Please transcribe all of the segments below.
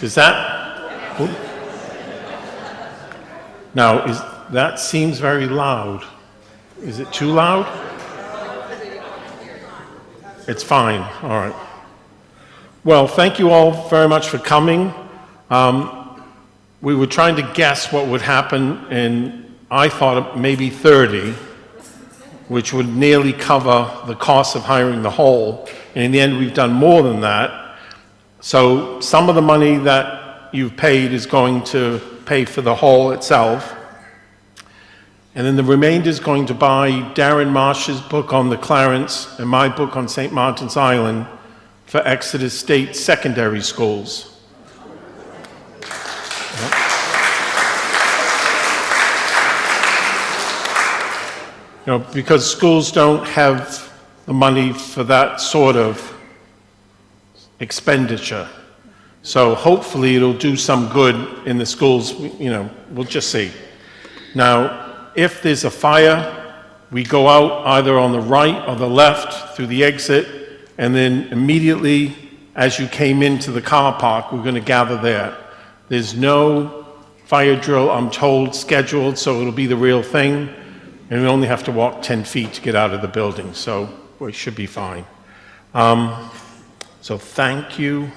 Does that? Now, that seems very loud. Is it too loud? It's fine. All right. Well, thank you all very much for coming. We were trying to guess what would happen, and I thought maybe 30, which would nearly cover the cost of hiring the whole. And in the end, we've done more than that. So some of the money that you've paid is going to pay for the hall itself. And then the remainder is going to buy Darren Marsh's book on the Clarence and my book on St. Martin's Island for Exeter State secondary schools. Yep. You know, because schools don't have the money for that sort of expenditure. So hopefully it'll do some good in the schools, you know, we'll just see. Now, if there's a fire, we go out either on the right or the left through the exit, and then immediately as you came into the car park, we're going to gather there. There's no fire drill, I'm told, scheduled, so it'll be the real thing, and we only have to walk 10 feet to get out of the building, so we should be fine. So thank you.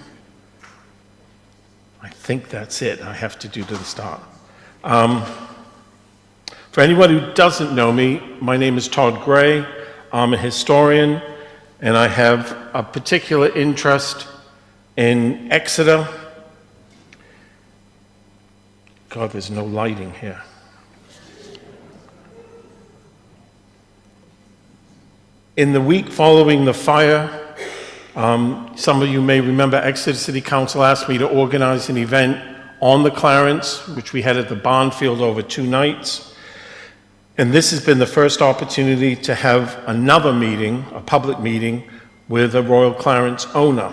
I think that's it. I have to do to the start. For anyone who doesn't know me, my name is Todd Gray. I'm a historian, and I have a particular interest in Exeter. God, there's no lighting here. In the week following the fire, some of you may remember Exeter City Council asked me to organize an event on the Clarence, which we had at the Barnfield over 2 nights. And this has been the first opportunity to have another meeting, a public meeting, with a Royal Clarence owner.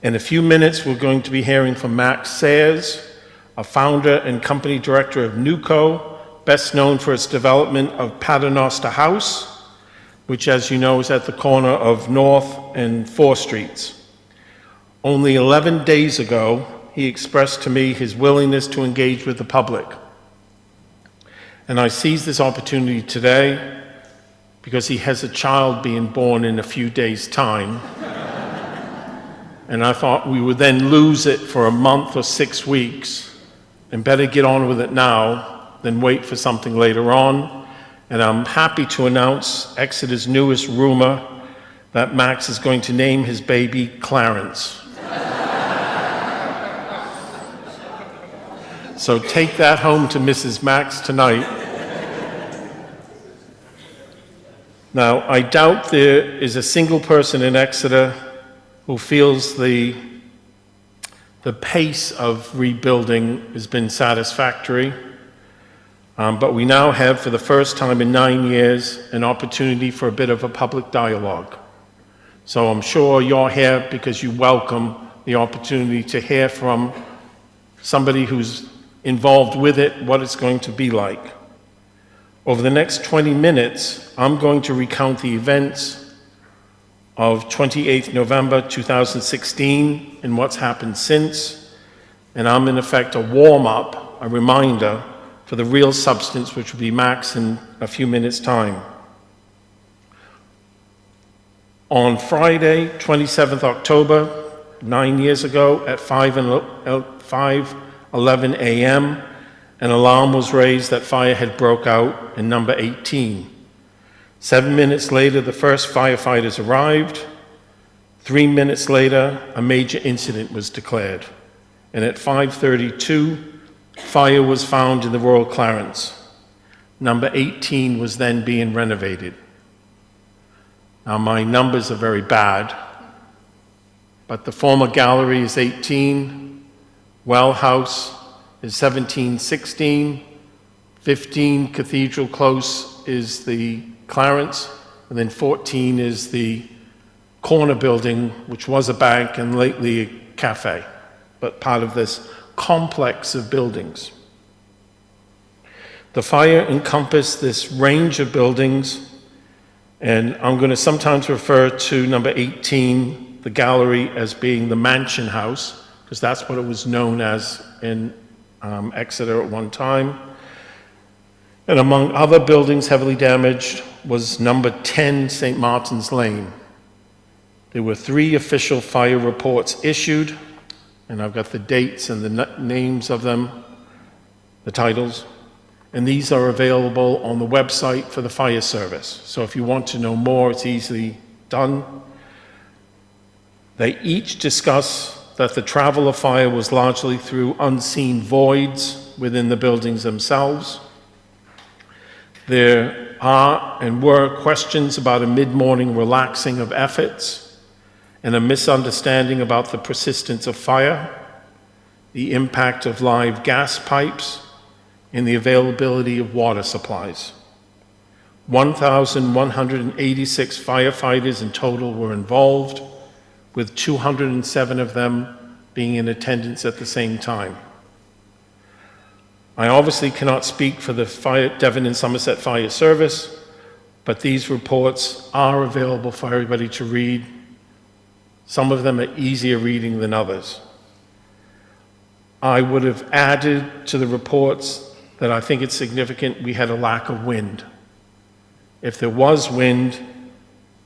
In a few minutes, we're going to be hearing from Max Sayers, a founder and company director of Nooko, best known for its development of Paternoster House, which, as you know, is at the corner of North and 4 Streets. Only 11 days ago, he expressed to me his willingness to engage with the public. And I seize this opportunity today because he has a child being born in a few days' time. And I thought we would then lose it for a month or 6 weeks, and better get on with it now than wait for something later on. And I'm happy to announce Exeter's newest rumor that Max is going to name his baby Clarence. So take that home to Mrs. Max tonight. Now, I doubt there is a single person in Exeter who feels the pace of rebuilding has been satisfactory. But we now have, for the first time in 9 years, an opportunity for a bit of a public dialogue. So I'm sure you're here because you welcome the opportunity to hear from somebody who's involved with it, what it's going to be like. Over the next 20 minutes, I'm going to recount the events of 28th November 2016 and what's happened since. And I'm, in effect, a warm-up, a reminder for the real substance, which will be Max in a few minutes' time. On Friday, 27th October, 9 years ago, at 5:11 a.m., an alarm was raised that fire had broke out in number 18. 7 minutes later, the first firefighters arrived. 3 minutes later, a major incident was declared. And at 5:32, fire was found in the Royal Clarence. Number 18 was then being renovated. Now, my numbers are very bad, but the former gallery is 18, Well House is 1716, 15 Cathedral Close is the Clarence, and then 14 is the corner building, which was a bank and lately a cafe, but part of this complex of buildings. The fire encompassed this range of buildings, and I'm going to sometimes refer to number 18, the gallery, as being the mansion house, because that's what it was known as in Exeter at one time. And among other buildings heavily damaged was number 10 St. Martin's Lane. There were 3 official fire reports issued, and I've got the dates and the names of them, the titles, and these are available on the website for the fire service. So if you want to know more, it's easily done. They each discuss that the travel of fire was largely through unseen voids within the buildings themselves. There are and were questions about a mid-morning relaxing of efforts and a misunderstanding about the persistence of fire, the impact of live gas pipes, and the availability of water supplies. 1,186 firefighters in total were involved, with 207 of them being in attendance at the same time. I obviously cannot speak for the Devon and Somerset Fire Service, but these reports are available for everybody to read. Some of them are easier reading than others. I would have added to the reports that I think it's significant we had a lack of wind. If there was wind,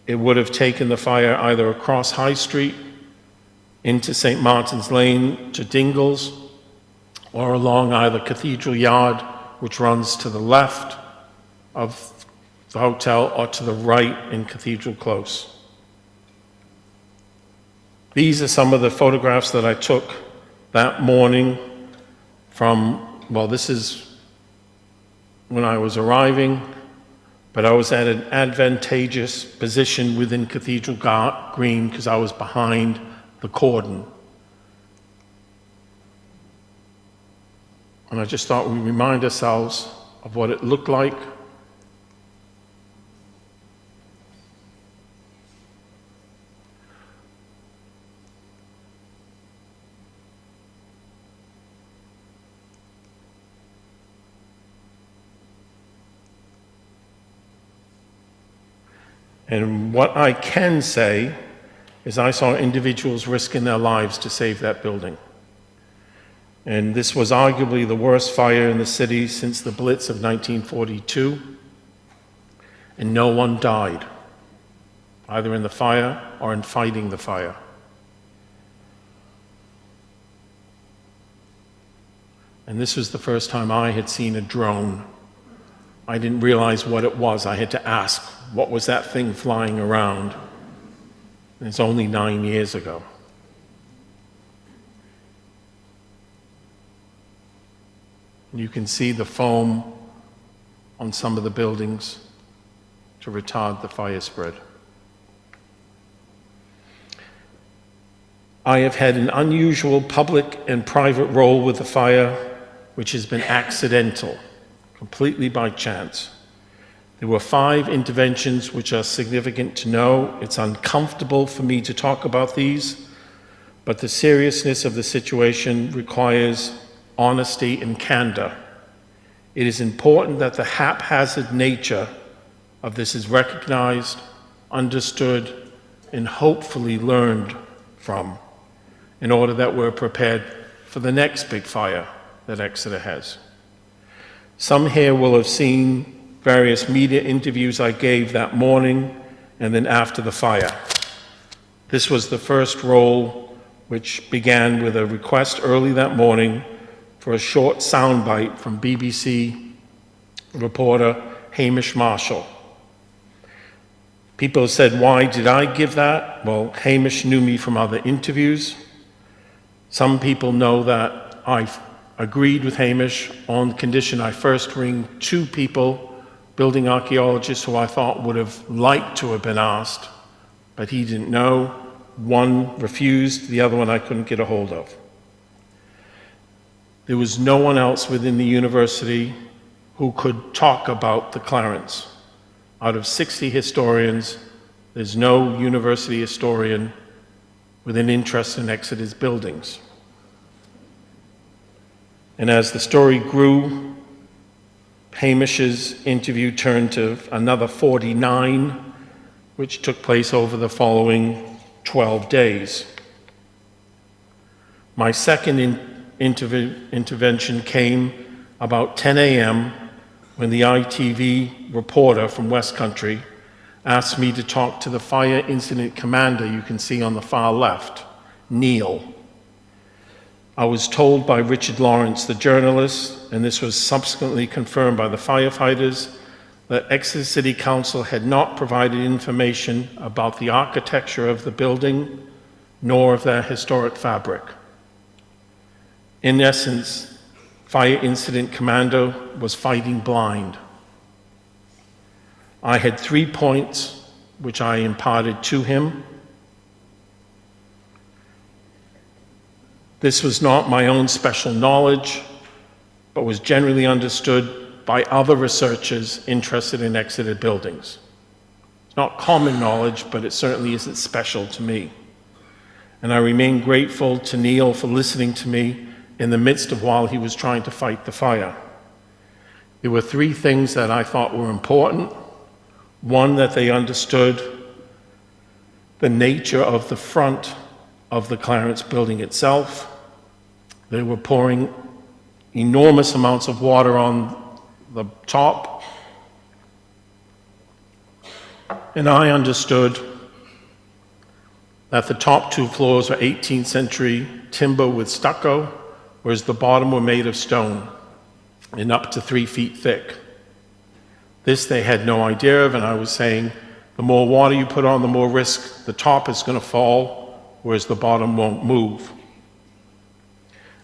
it would have taken the fire either across High Street, into St. Martin's Lane to Dingles, or along either Cathedral Yard, which runs to the left of the hotel, or to the right in Cathedral Close. These are some of the photographs that I took that morning from, well, this is when I was arriving, but I was at an advantageous position within Cathedral Green because I was behind the cordon. And I just thought we'd remind ourselves of what it looked like. And what I can say is I saw individuals risking their lives to save that building. And this was arguably the worst fire in the city since the Blitz of 1942. And no one died, either in the fire or in fighting the fire. And this was the first time I had seen a drone. I didn't realize what it was. I had to ask, what was that thing flying around? And it's only 9 years ago. You can see the foam on some of the buildings to retard the fire spread. I have had an unusual public and private role with the fire, which has been accidental, completely by chance. There were 5 interventions which are significant to know. It's uncomfortable for me to talk about these, but the seriousness of the situation requires honesty and candor. It is important that the haphazard nature of this is recognized, understood, and hopefully learned from, in order that we're prepared for the next big fire that Exeter has. Some here will have seen various media interviews I gave that morning and then after the fire. This was the first roll, which began with a request early that morning for a short soundbite from BBC reporter Hamish Marshall. People said, why did I give that? Well, Hamish knew me from other interviews. Some people know that I agreed with Hamish on condition I first ring 2 people, building archaeologists who I thought would have liked to have been asked, but he didn't know. One refused, the other one I couldn't get a hold of. There was no one else within the university who could talk about the Clarence. Out of 60 historians, there's no university historian with an interest in Exeter's buildings. And as the story grew, Hamish's interview turned to another 49, which took place over the following 12 days. My second intervention came about 10 a.m. when the ITV reporter from West Country asked me to talk to the fire incident commander you can see on the far left, Neil. I was told by Richard Lawrence, the journalist, and this was subsequently confirmed by the firefighters, that Exeter City Council had not provided information about the architecture of the building, nor of their historic fabric. In essence, Fire Incident Commando was fighting blind. I had 3 points which I imparted to him. This was not my own special knowledge, but was generally understood by other researchers interested in Exeter buildings. It's not common knowledge, but it certainly isn't special to me. And I remain grateful to Neil for listening to me in the midst of while he was trying to fight the fire. There were 3 things that I thought were important. One, that they understood the nature of the front of the Clarence building itself. They were pouring enormous amounts of water on the top. And I understood that the top 2 floors were 18th century timber with stucco, whereas the bottom were made of stone and up to 3 feet thick. This they had no idea of, and I was saying, the more water you put on, the more risk the top is going to fall, whereas the bottom won't move.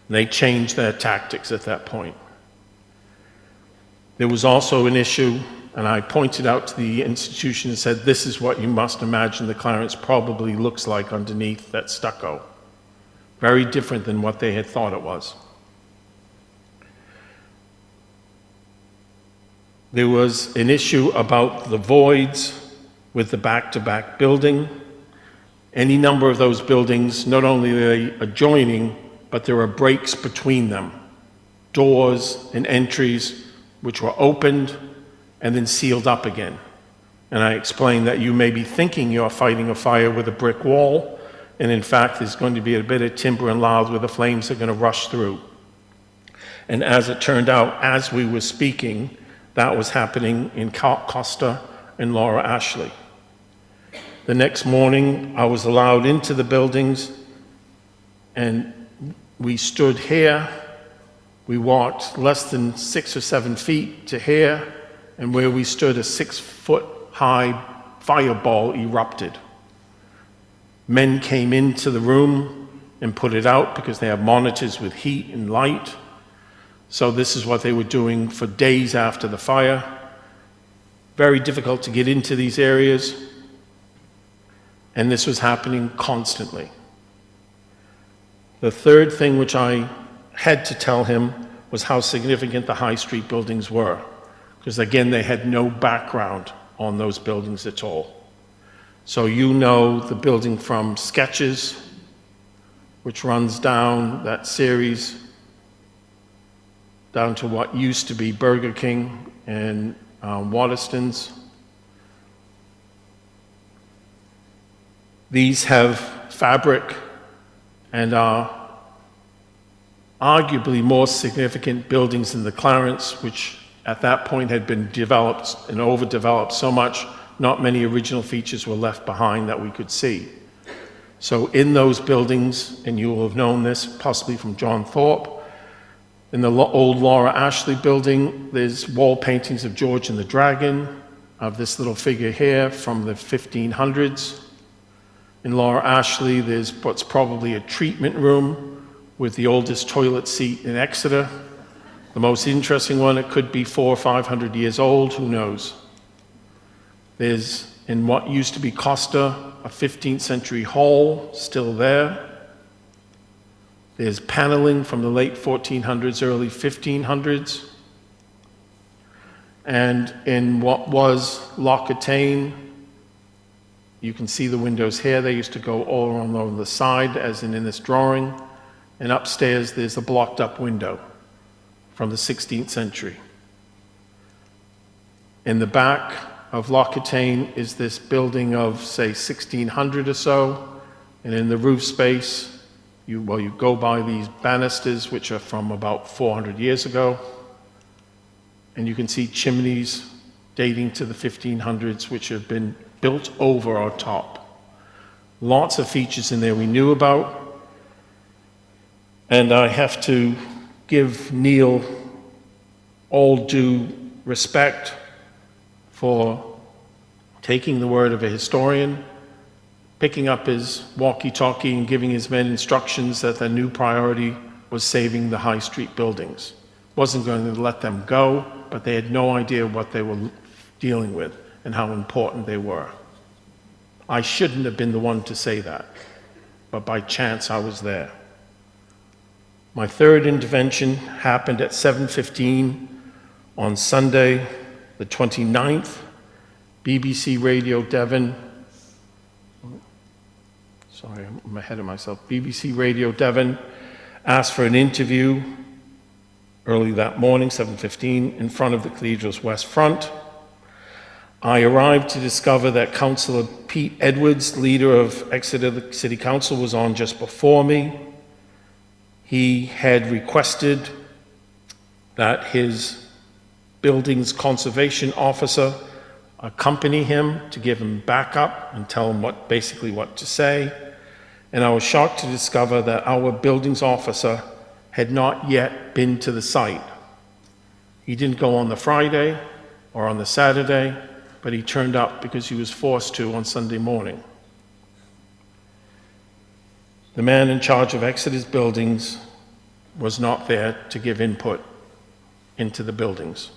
And they changed their tactics at that point. There was also an issue, and I pointed out to the institution and said, this is what you must imagine the Clarence probably looks like underneath that stucco. Very different than what they had thought it was. There was an issue about the voids with the back-to-back building. Any number of those buildings, not only are they adjoining, but there are breaks between them, doors and entries which were opened and then sealed up again. And I explained that you may be thinking you're fighting a fire with a brick wall, and in fact there's going to be a bit of timber and loud where the flames are going to rush through. And as it turned out, as we were speaking, that was happening in Costa and Laura Ashley. The next morning, I was allowed into the buildings, and we stood here. We walked less than 6 or 7 feet to here, and where we stood, a 6-foot-high fireball erupted. Men came into the room and put it out because they have monitors with heat and light. So this is what they were doing for days after the fire. Very difficult to get into these areas. And this was happening constantly. The third thing which I had to tell him was how significant the high street buildings were. Because again, they had no background on those buildings at all. So you know the building from Sketches, which runs down that series, down to what used to be Burger King and Waterston's. These have fabric and are arguably more significant buildings than the Clarence, which at that point had been developed and overdeveloped so much, not many original features were left behind that we could see. So in those buildings, and you will have known this possibly from John Thorpe, in the old Laura Ashley building, there's wall paintings of George and the Dragon, of this little figure here from the 1500s. In Laura Ashley, there's what's probably a treatment room with the oldest toilet seat in Exeter. The most interesting one, it could be 400 or 500 years old, who knows. There's, in what used to be Costa, a 15th century hall still there. There's paneling from the late 1400s, early 1500s. And in what was Locketane, You can see the windows here. They used to go all along the side, as in this drawing. And upstairs, there's a blocked up window from the 16th century. In the back of L'Occitane is this building of, say, 1600 or so. And in the roof space, you go by these banisters, which are from about 400 years ago. And you can see chimneys dating to the 1500s, which have been built over our top. Lots of features in there we knew about. And I have to give Neil all due respect for taking the word of a historian, picking up his walkie-talkie and giving his men instructions that their new priority was saving the high street buildings. Wasn't going to let them go, but they had no idea what they were dealing with and how important they were. I shouldn't have been the one to say that, but by chance I was there. My third intervention happened at 7:15 on Sunday, the 29th. BBC Radio Devon, sorry, I'm ahead of myself. BBC Radio Devon asked for an interview early that morning, 7:15, in front of the cathedral's west front. I arrived to discover that Councillor Pete Edwards, leader of Exeter City Council, was on just before me. He had requested that his buildings conservation officer accompany him to give him backup and tell him basically what to say. And I was shocked to discover that our buildings officer had not yet been to the site. He didn't go on the Friday or on the Saturday, but he turned up because he was forced to on Sunday morning. The man in charge of Exeter's buildings was not there to give input into the buildings.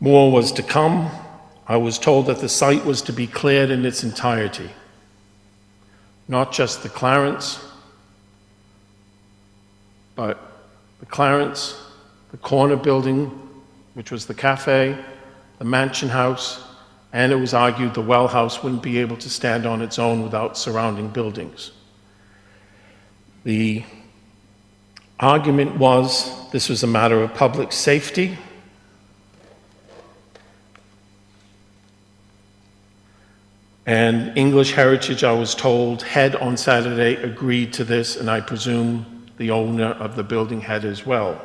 More was to come. I was told that the site was to be cleared in its entirety. Not just the Clarence, but the Clarence, the corner building, which was the cafe, the mansion house, and it was argued the well house wouldn't be able to stand on its own without surrounding buildings. The argument was this was a matter of public safety. And English Heritage, I was told, had on Saturday agreed to this, and I presume the owner of the building had as well.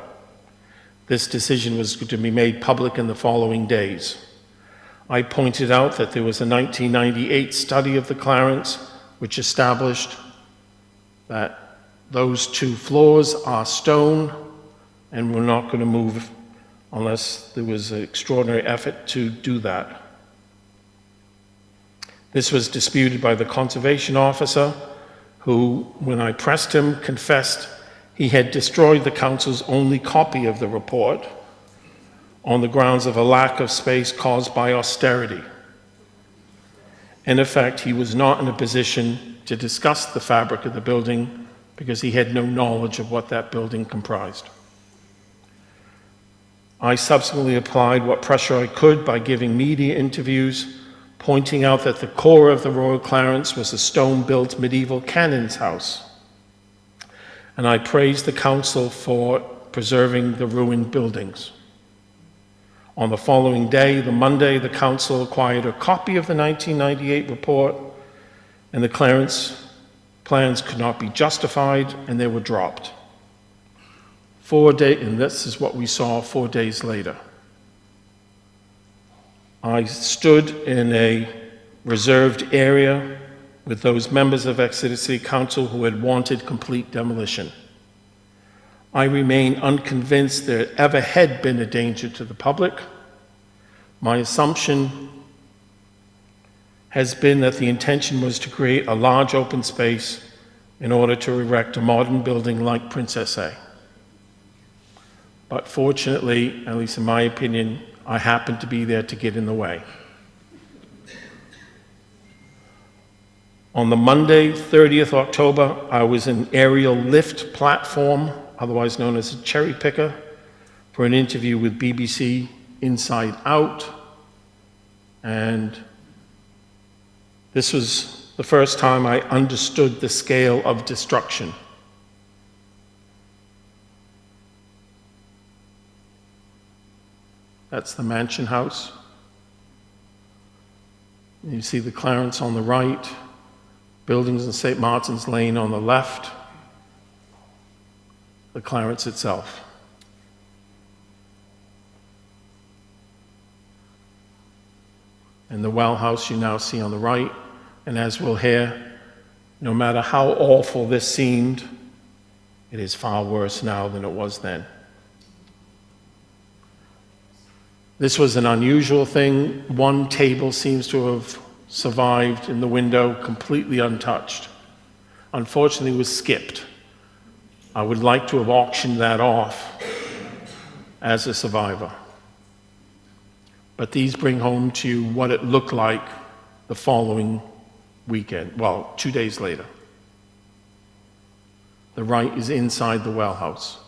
This decision was to be made public in the following days. I pointed out that there was a 1998 study of the Clarence which established that those 2 floors are stone and we're not going to move unless there was an extraordinary effort to do that. This was disputed by the conservation officer who, when I pressed him, confessed he had destroyed the council's only copy of the report on the grounds of a lack of space caused by austerity. In effect, he was not in a position to discuss the fabric of the building because he had no knowledge of what that building comprised. I subsequently applied what pressure I could by giving media interviews, pointing out that the core of the Royal Clarence was a stone-built medieval canon's house. And I praised the council for preserving the ruined buildings. On the following day, the Monday, the council acquired a copy of the 1998 report, and the Clarence plans could not be justified, and they were dropped. And this is what we saw 4 days later. I stood in a reserved area with those members of Exeter City Council who had wanted complete demolition. I remain unconvinced there ever had been a danger to the public. My assumption has been that the intention was to create a large open space in order to erect a modern building like Princess A. But fortunately, at least in my opinion, I happened to be there to get in the way. On the Monday, 30th October, I was in aerial lift platform, otherwise known as a cherry picker, for an interview with BBC inside out. And this was the first time I understood the scale of destruction. That's the mansion house. You see the Clarence on the right, buildings in St. Martin's Lane on the left, the Clarence itself. And the well house you now see on the right. And as we'll hear, no matter how awful this seemed, it is far worse now than it was then. This was an unusual thing. One table seems to have survived in the window completely untouched. Unfortunately, it was skipped. I would like to have auctioned that off as a survivor. But these bring home to you what it looked like the following weekend, well, 2 days later. The right is inside the well house.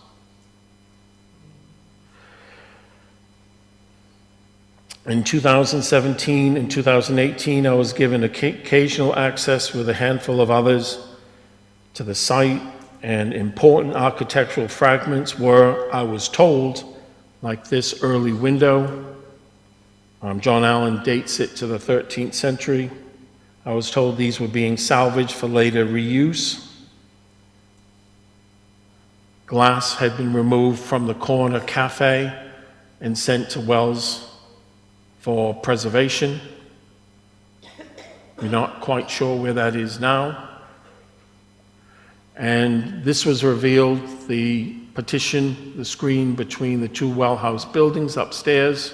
In 2017 and 2018, I was given occasional access with a handful of others to the site, and important architectural fragments were, I was told, like this early window. John Allen dates it to the 13th century. I was told these were being salvaged for later reuse. Glass had been removed from the corner cafe and sent to Wells for preservation. We're not quite sure where that is now. And this was revealed, the partition, the screen between the two well house buildings upstairs.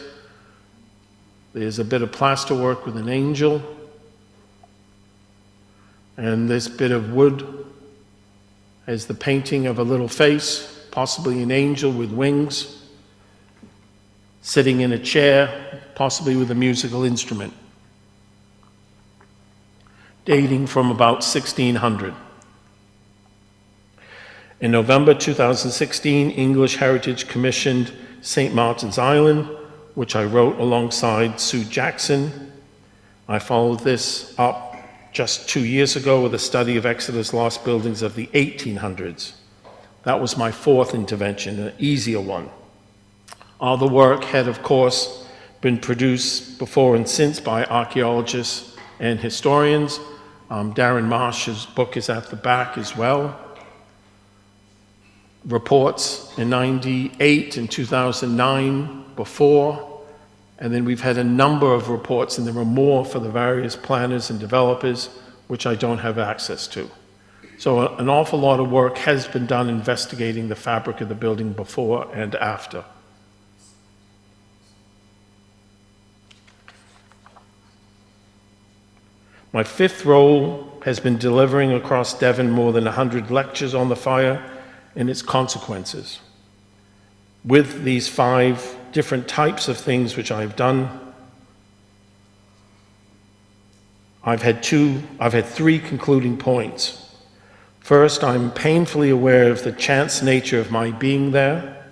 There's a bit of plasterwork with an angel. And this bit of wood has the painting of a little face, possibly an angel with wings, sitting in a chair, possibly with a musical instrument, dating from about 1600. In November 2016, English Heritage commissioned St. Martin's Island, which I wrote alongside Sue Jackson. I followed this up just 2 years ago with a study of Exeter's lost buildings of the 1800s. That was my fourth intervention, an easier one. All the work had, of course, been produced before and since by archaeologists and historians. Darren Marsh's book is at the back as well. Reports in 98 and 2009 before, and then we've had a number of reports, and there are more for the various planners and developers, which I don't have access to. So an awful lot of work has been done investigating the fabric of the building before and after. My fifth role has been delivering across Devon more than 100 lectures on the fire and its consequences. With these 5 different types of things which I've done, I've had 3 concluding points. First, I'm painfully aware of the chance nature of my being there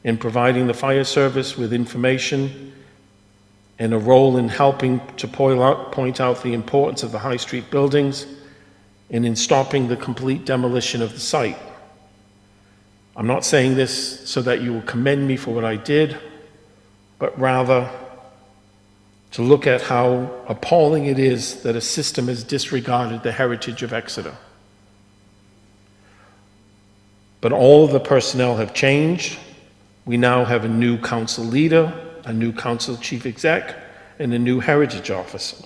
in providing the fire service with information and a role in helping to point out the importance of the High Street buildings and in stopping the complete demolition of the site. I'm not saying this so that you will commend me for what I did, but rather to look at how appalling it is that a system has disregarded the heritage of Exeter. But all of the personnel have changed. We now have a new council leader, a new council chief exec, and a new heritage officer.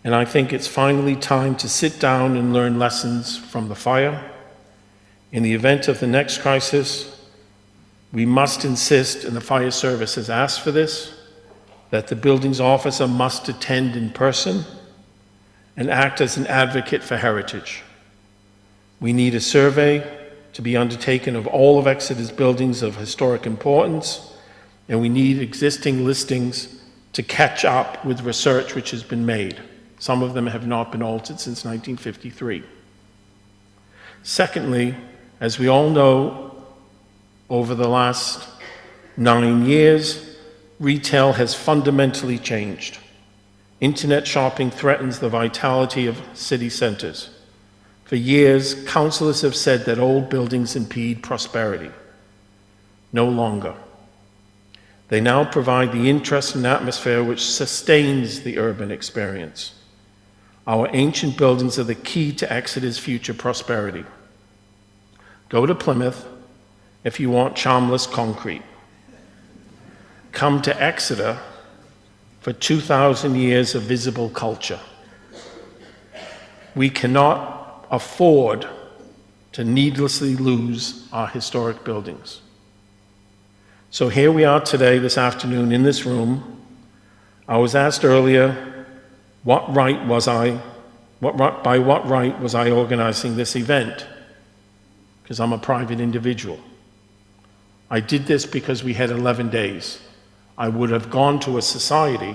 And I think it's finally time to sit down and learn lessons from the fire. In the event of the next crisis, we must insist, and the fire service has asked for this, that the buildings officer must attend in person and act as an advocate for heritage. We need a survey to be undertaken of all of Exeter's buildings of historic importance, and we need existing listings to catch up with research which has been made. Some of them have not been altered since 1953. Secondly, as we all know, over the last 9 years, retail has fundamentally changed. Internet shopping threatens the vitality of city centers. For years, councillors have said that old buildings impede prosperity. No longer. They now provide the interest and atmosphere which sustains the urban experience. Our ancient buildings are the key to Exeter's future prosperity. Go to Plymouth if you want charmless concrete. Come to Exeter for 2,000 years of visible culture. We cannot afford to needlessly lose our historic buildings. So here we are today, this afternoon, in this room. I was asked earlier, by what right was I organizing this event? Because I'm a private individual. I did this because we had 11 days. I would have gone to a society,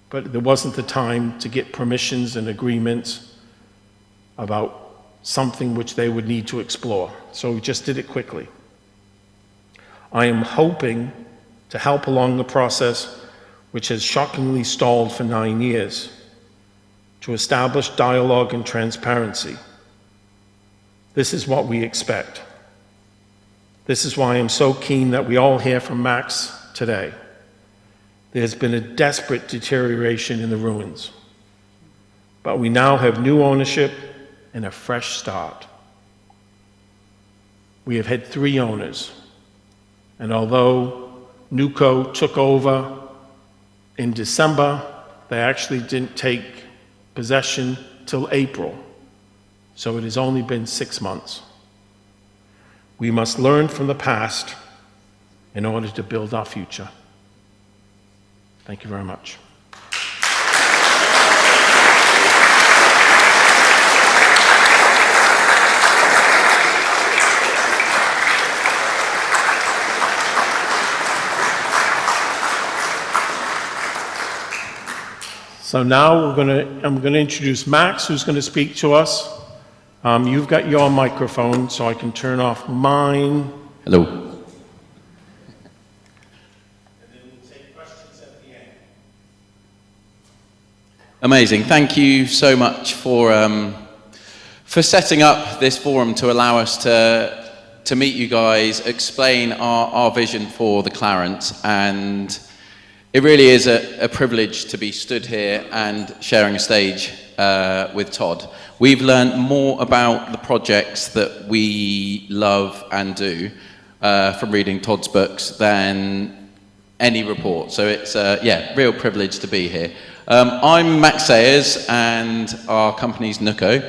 but there wasn't the time to get permissions and agreements about something which they would need to explore. So we just did it quickly. I am hoping to help along the process, which has shockingly stalled for 9 years, to establish dialogue and transparency. This is what we expect. This is why I'm so keen that we all hear from Max today. There's been a desperate deterioration in the ruins, but we now have new ownership and a fresh start. We have had 3 owners, and although Nooko took over in December, they actually didn't take possession till April, so it has only been 6 months. We must learn from the past in order to build our future. Thank you very much. So now I'm going to introduce Max, who's going to speak to us. You've got your microphone, so I can turn off mine. Hello. Amazing. Thank you so much for setting up this forum to allow us to meet you guys, explain our vision for the Clarence, and it really is a privilege to be stood here and sharing a stage with Todd. We've learned more about the projects that we love and do from reading Todd's books than any report. So it's real privilege to be here. I'm Max Sayers, and our company's Nooko.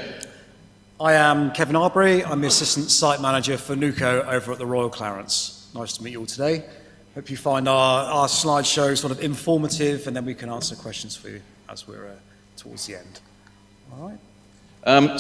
I am Kevin Arbery. I'm the Assistant Site Manager for Nooko over at the Royal Clarence. Nice to meet you all today. Hope you find our slideshow sort of informative, and then we can answer questions for you as we're towards the end. All right.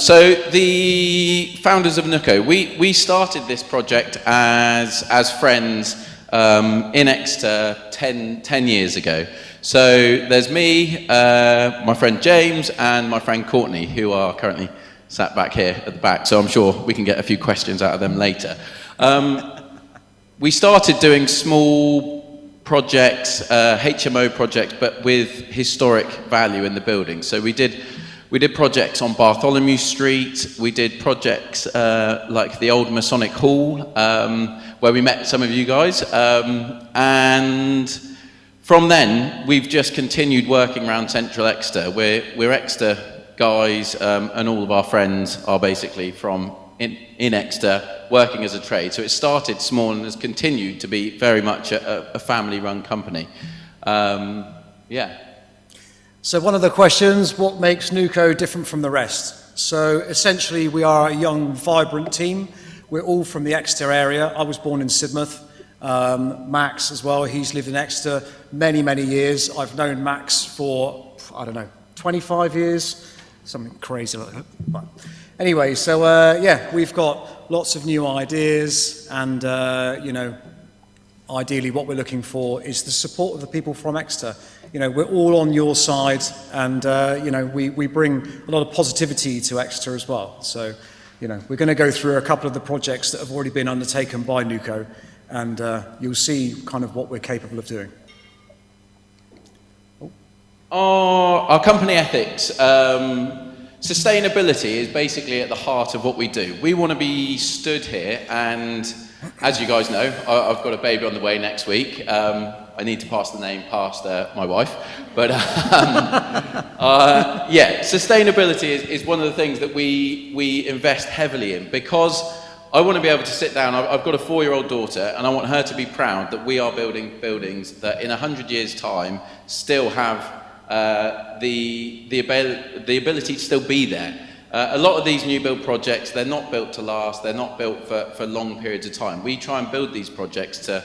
So the founders of Nooko, we started this project as friends in Exeter 10 years ago. So there's me, my friend James, and my friend Courtney, who are currently sat back here at the back, so I'm sure we can get a few questions out of them later. We started doing small projects, HMO projects, but with historic value in the building. So we did projects on Bartholomew Street, we did projects like the old Masonic Hall, where we met some of you guys, and from then, we've just continued working around central Exeter. We're Exeter guys, and all of our friends are basically from in Exeter, working as a trade. So it started small and has continued to be very much a family-run company. So one of the questions, what makes Nooko different from the rest? So essentially, we are a young, vibrant team. We're all from the Exeter area. I was born in Sidmouth. Max as well, he's lived in Exeter many, many years. I've known Max for, 25 years, something crazy like that. But anyway, so we've got lots of new ideas, and ideally what we're looking for is the support of the people from Exeter. We're all on your side, and we bring a lot of positivity to Exeter as well. So we're going to go through a couple of the projects that have already been undertaken by Nooko. and you'll see kind of what we're capable of doing. Our company ethics, sustainability is basically at the heart of what we do. We want to be stood here, and as you guys know, I've got a baby on the way next week. I need to pass the name past my wife. But yeah, sustainability is one of the things that we invest heavily in, because I want to be able to sit down. I've got a 4-year-old daughter, and I want her to be proud that we are building buildings that in 100 years' time still have the ability to still be there. A lot of these new build projects, they're not built to last, they're not built for long periods of time. We try and build these projects to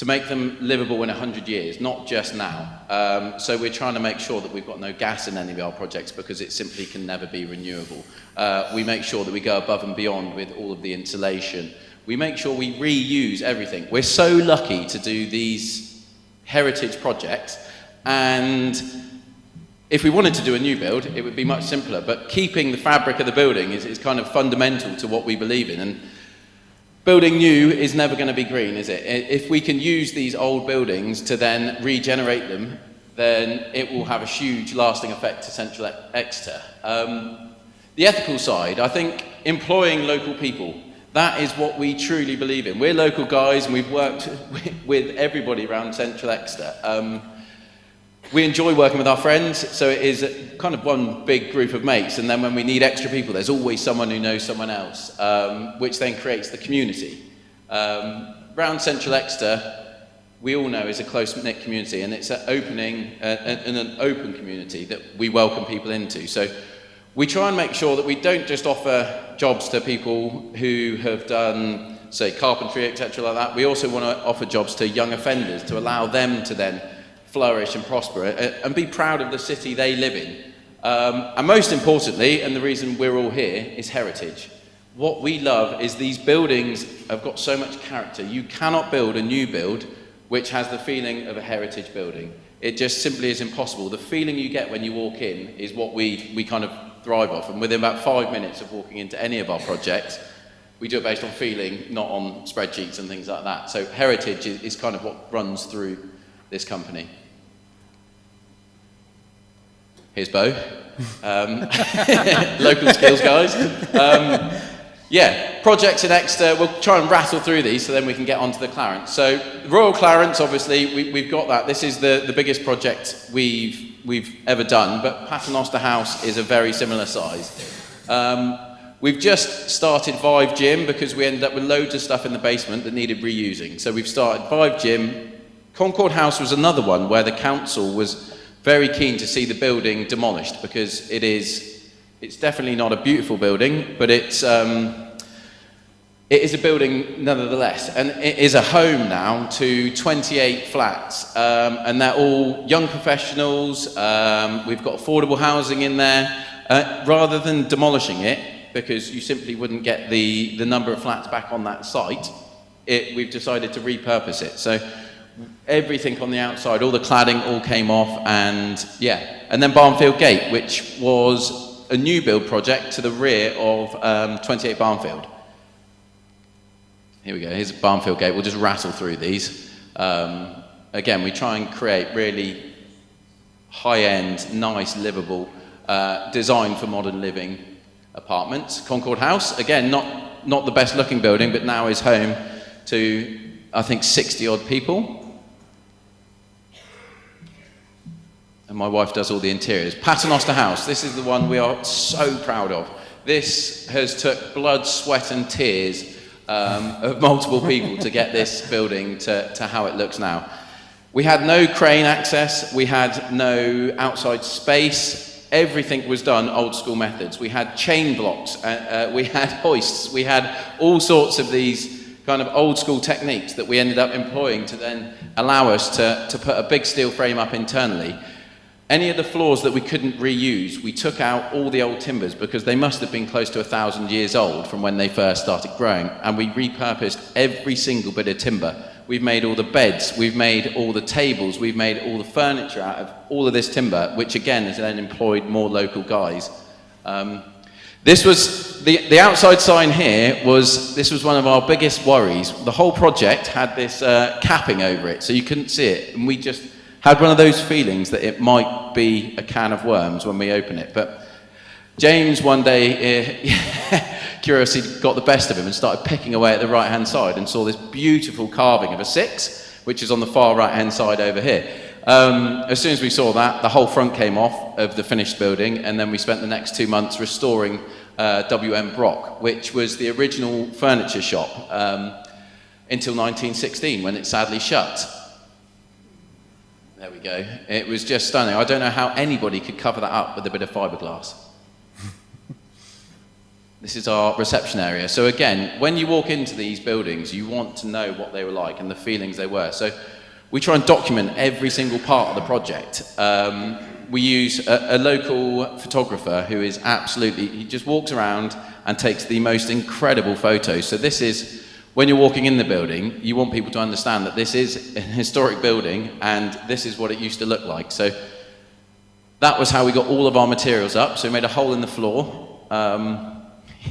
make them livable in 100 years, not just now. So we're trying to make sure that we've got no gas in any of our projects, because it simply can never be renewable. We make sure that we go above and beyond with all of the insulation. We make sure we reuse everything. We're so lucky to do these heritage projects, and if we wanted to do a new build, it would be much simpler, but keeping the fabric of the building is kind of fundamental to what we believe in. And building new is never going to be green, is it? If we can use these old buildings to then regenerate them, then it will have a huge lasting effect to Central Exeter. The ethical side, I think employing local people, that is what we truly believe in. We're local guys, and we've worked with everybody around Central Exeter. We enjoy working with our friends, so it is kind of one big group of mates, and then when we need extra people, there's always someone who knows someone else, which then creates the community. Around Central Exeter, we all know is a close-knit community, and it's an open community that we welcome people into. So we try and make sure that we don't just offer jobs to people who have done, say, carpentry, etc. like that. We also want to offer jobs to young offenders to allow them to then flourish and prosper and be proud of the city they live in. And most importantly, and the reason we're all here, is heritage. What we love is these buildings have got so much character. You cannot build a new build which has the feeling of a heritage building. It just simply is impossible. The feeling you get when you walk in is what we kind of thrive off. And within about 5 minutes of walking into any of our projects, we do it based on feeling, not on spreadsheets and things like that. So heritage is kind of what runs through this company. Here's Bo. Local skills guys. Yeah, projects in Exeter, we'll try and rattle through these so then we can get on to the Clarence. So Royal Clarence, obviously, we've got that. This is the biggest project we've ever done, but Paternoster House is a very similar size. We've just started Vive Gym because we ended up with loads of stuff in the basement that needed reusing. So we've started Vive Gym. Concord House was another one where the council was very keen to see the building demolished, because it's definitely not a beautiful building, but it is a building nonetheless, and it is a home now to 28 flats, and they're all young professionals. We've got affordable housing in there. Rather than demolishing it, because you simply wouldn't get the number of flats back on that site, we've decided to repurpose it. So everything on the outside, all the cladding, all came off, and yeah. And then Barnfield Gate, which was a new build project to the rear of 28 Barnfield. Here we go, here's Barnfield Gate. We'll just rattle through these. Again, we try and create really high-end, nice, livable, design for modern living apartments. Concord House, again, not the best looking building, but now is home to, I think, 60 odd people. And my wife does all the interiors. Paternoster House, this is the one we are so proud of. This has took blood, sweat and tears of multiple people to get this building to how it looks now. We had no crane access, we had no outside space, everything was done old school methods. We had chain blocks, we had hoists, we had all sorts of these kind of old school techniques that we ended up employing to then allow us to put a big steel frame up internally. Any of the floors that we couldn't reuse, we took out all the old timbers because they must have been close to 1,000 years old from when they first started growing, and we repurposed every single bit of timber. We've made all the beds, we've made all the tables, we've made all the furniture out of all of this timber, which again has then employed more local guys. This was, the outside sign here this was one of our biggest worries. The whole project had this capping over it, so you couldn't see it. And we just had one of those feelings that it might be a can of worms when we open it. But James one day, curiosity got the best of him and started picking away at the right-hand side and saw this beautiful carving of a 6, which is on the far right-hand side over here. As soon as we saw that, the whole front came off of the finished building, and then we spent the next 2 months restoring W.M. Brock, which was the original furniture shop until 1916, when it sadly shut. There we go. It was just stunning. I don't know how anybody could cover that up with a bit of fiberglass. This is our reception area. So again, when you walk into these buildings, you want to know what they were like and the feelings they were. So we try and document every single part of the project. We use a local photographer who is absolutely, he just walks around and takes the most incredible photos. So this is, when you're walking in the building, you want people to understand that this is an historic building and this is what it used to look like. So that was how we got all of our materials up. So we made a hole in the floor.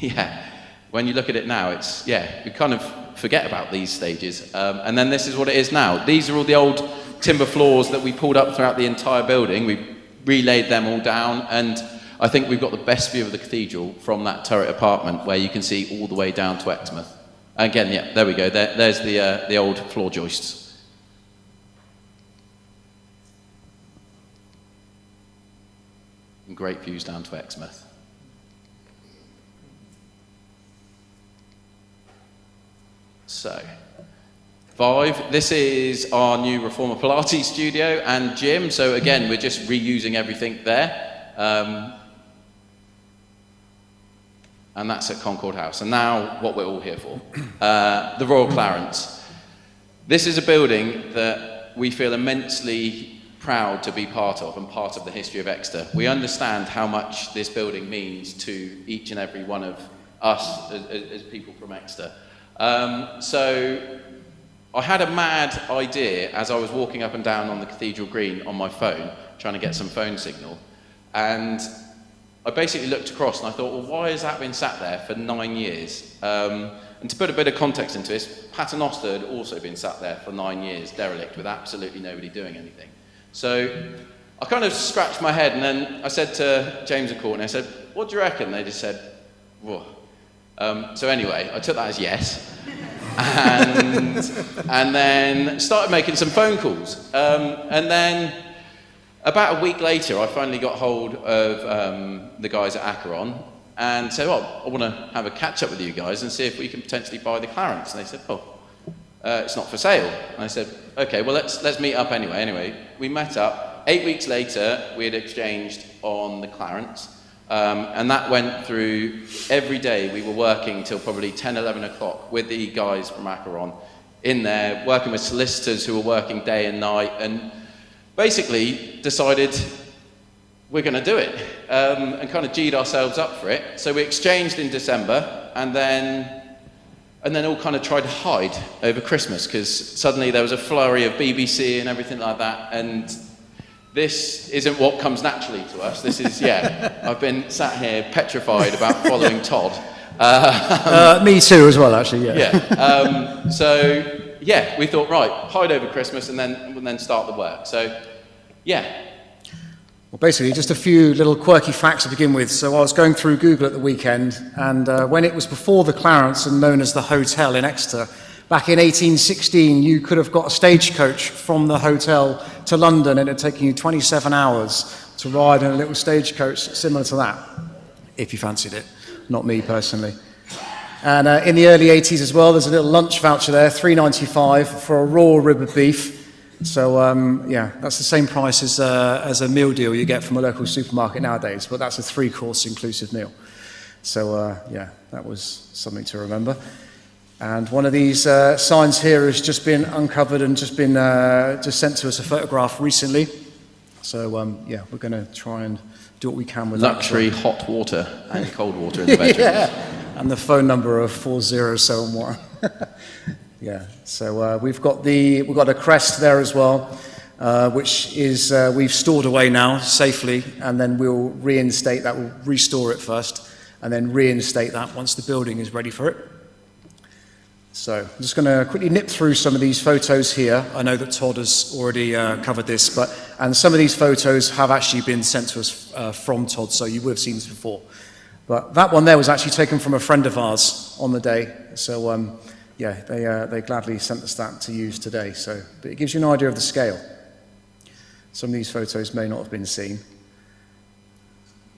Yeah, when you look at it now, it's, yeah, we kind of forget about these stages. And then this is what it is now. These are all the old timber floors that we pulled up throughout the entire building. We relaid them all down, and I think we've got the best view of the cathedral from that turret apartment where you can see all the way down to Exmouth. Again, yeah, there we go. There's the old floor joists. And great views down to Exmouth. So, 5, this is our new Reformer Pilates studio and gym. So again, we're just reusing everything there. And that's at Concord House. And now, what we're all here for. The Royal Clarence. This is a building that we feel immensely proud to be part of and part of the history of Exeter. We understand how much this building means to each and every one of us as people from Exeter. So I had a mad idea as I was walking up and down on the Cathedral Green on my phone, trying to get some phone signal. And I basically looked across and I thought, well, why has that been sat there for 9 years? And to put a bit of context into this, Paternoster had also been sat there for 9 years, derelict, with absolutely nobody doing anything. So I kind of scratched my head, and then I said to James and Courtney, I said, what do you reckon? They just said, whoa. So anyway, I took that as yes. And then started making some phone calls. And then about a week later, I finally got hold of the guys at Acheron and said, well, I want to have a catch up with you guys and see if we can potentially buy the Clarence. And they said, oh, it's not for sale. And I said, okay, well, let's meet up anyway. Anyway, we met up. 8 weeks later, we had exchanged on the Clarence. And that went through every day. We were working till probably 10, 11 o'clock with the guys from Acheron in there, working with solicitors who were working day and night, and basically decided we're going to do it, and kind of G'd ourselves up for it. So we exchanged in December, and then all kind of tried to hide over Christmas, because suddenly there was a flurry of BBC and everything like that, and this isn't what comes naturally to us. This is, yeah, I've been sat here petrified about following Todd. Me too as well, actually, yeah. Yeah. So, yeah, we thought, right, hide over Christmas and then start the work. So, yeah. Well, basically, just a few little quirky facts to begin with. So I was going through Google at the weekend, and when it was before the Clarence and known as the Hotel in Exeter, back in 1816, you could have got a stagecoach from the hotel to London, and it had taken you 27 hours to ride in a little stagecoach similar to that, if you fancied it. Not me, personally. And in the early 80s as well, there's a little lunch voucher there, $3.95 for a raw rib of beef. So, yeah, that's the same price as a meal deal you get from a local supermarket nowadays, but that's a 3-course inclusive meal. So, yeah, that was something to remember. And one of these signs here has just been uncovered and just sent to us a photograph recently. So, yeah, we're going to try and do what we can with luxury that. hot water and cold water in the bedrooms. Yeah, and the phone number of 407 Yeah, so we've got a crest there as well, which is we've stored away now safely, and then we'll reinstate that. We'll restore it first, and then reinstate that once the building is ready for it. So I'm just going to quickly nip through some of these photos here. I know that Todd has already covered this, and some of these photos have actually been sent to us from Todd, so you would have seen this before. But that one there was actually taken from a friend of ours on the day. So yeah, they gladly sent us that to use today. So, but it gives you an idea of the scale. Some of these photos may not have been seen.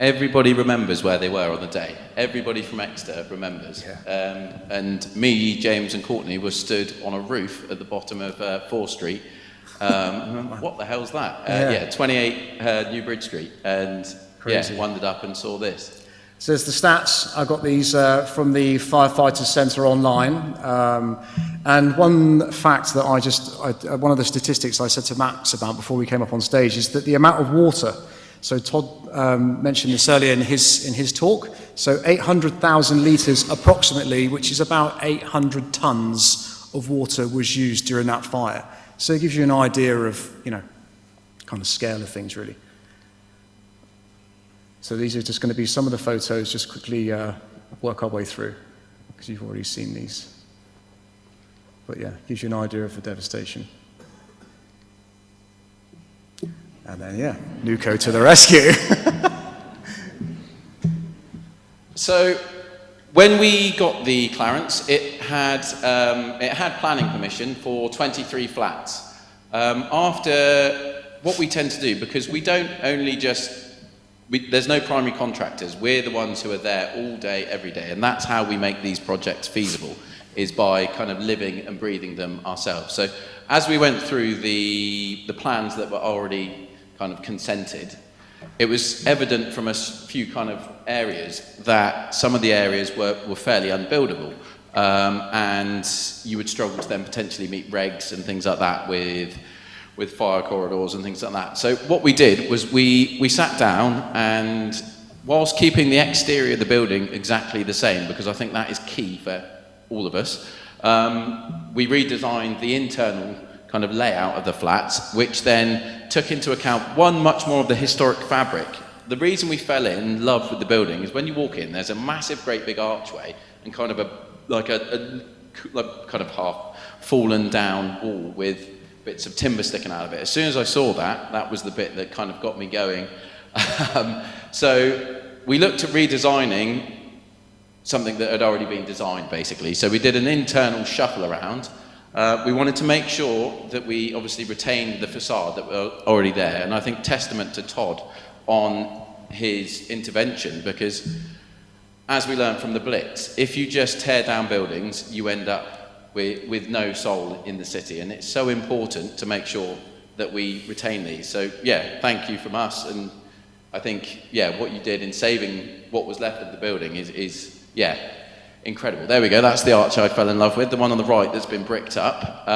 Everybody remembers where they were on the day. Everybody from Exeter remembers. Yeah. And me, James and Courtney were stood on a roof at the bottom of 4th Street. What the hell's that? Yeah, 28 New Bridge Street. And Crazy. yeah, wandered up and saw this. So there's the stats. I got these from the Firefighter Centre online. And one fact that one of the statistics I said to Max about before we came up on stage is that the amount of water. So Todd mentioned this earlier in his talk. So 800,000 litres approximately, which is about 800 tonnes of water was used during that fire. So it gives you an idea of, kind of scale of things really. So these are just going to be some of the photos, just quickly work our way through, because you've already seen these. But yeah, gives you an idea of the devastation. And then, yeah, Nooko to the rescue. So when we got the Clarence, it had planning permission for 23 flats. After what we tend to do, because we don't only there's no primary contractors, we're the ones who are there all day, every day, and that's how we make these projects feasible, is by kind of living and breathing them ourselves. So as we went through the plans that were already kind of consented, it was evident from a few kind of areas that some of the areas were fairly unbuildable, and you would struggle to then potentially meet regs and things like that with fire corridors and things like that. So what we did was we sat down, and whilst keeping the exterior of the building exactly the same, because I think that is key for all of us, we redesigned the internal kind of layout of the flats, which then took into account much more of the historic fabric. The reason we fell in love with the building is when you walk in, there's a massive, great big archway and kind of like kind of half fallen down wall with bits of timber sticking out of it. As soon as I saw that, that was the bit that kind of got me going. So we looked at redesigning something that had already been designed, basically. So we did an internal shuffle around. We wanted to make sure that we obviously retained the facade that were already there, and I think testament to Todd on his intervention, because as we learned from the Blitz, if you just tear down buildings, you end up with no soul in the city, and it's so important to make sure that we retain these. So yeah, thank you from us, and I think, yeah, what you did in saving what was left of the building is yeah, incredible. There we go, that's the arch I fell in love with, the one on the right that's been bricked up.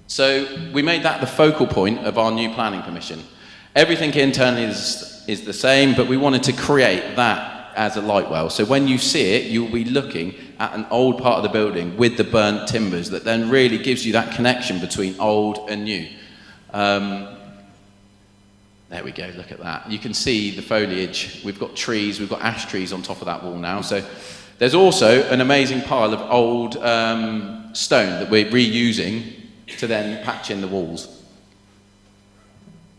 So we made that the focal point of our new planning permission. Everything internally is the same, but we wanted to create that as a light well. So when you see it, you'll be looking at an old part of the building with the burnt timbers that then really gives you that connection between old and new. There we go, look at that. You can see the foliage. We've got trees, we've got ash trees on top of that wall now. So there's also an amazing pile of old stone that we're reusing to then patch in the walls.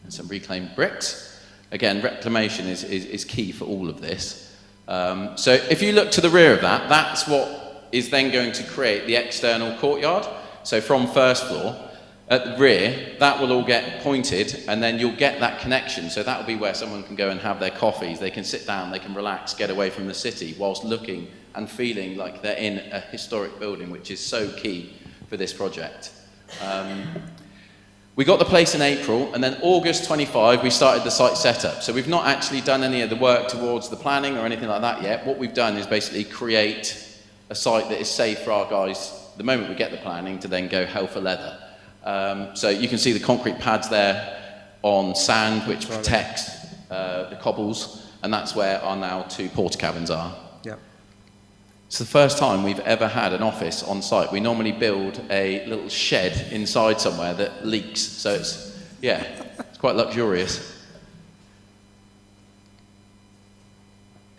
And some reclaimed bricks. Again, reclamation is key for all of this. So if you look to the rear of that, that's what is then going to create the external courtyard. So from first floor, at the rear, that will all get pointed, and then you'll get that connection. So that will be where someone can go and have their coffees, they can sit down, they can relax, get away from the city, whilst looking and feeling like they're in a historic building, which is so key for this project. We got the place in April, and then August 25, we started the site setup. So we've not actually done any of the work towards the planning or anything like that yet. What we've done is basically create a site that is safe for our guys, the moment we get the planning, to then go hell for leather. So you can see the concrete pads there on sand, which protects the cobbles, and that's where our now 2 porta cabins are. Yep. It's the first time we've ever had an office on site. We normally build a little shed inside somewhere that leaks, so it's quite luxurious.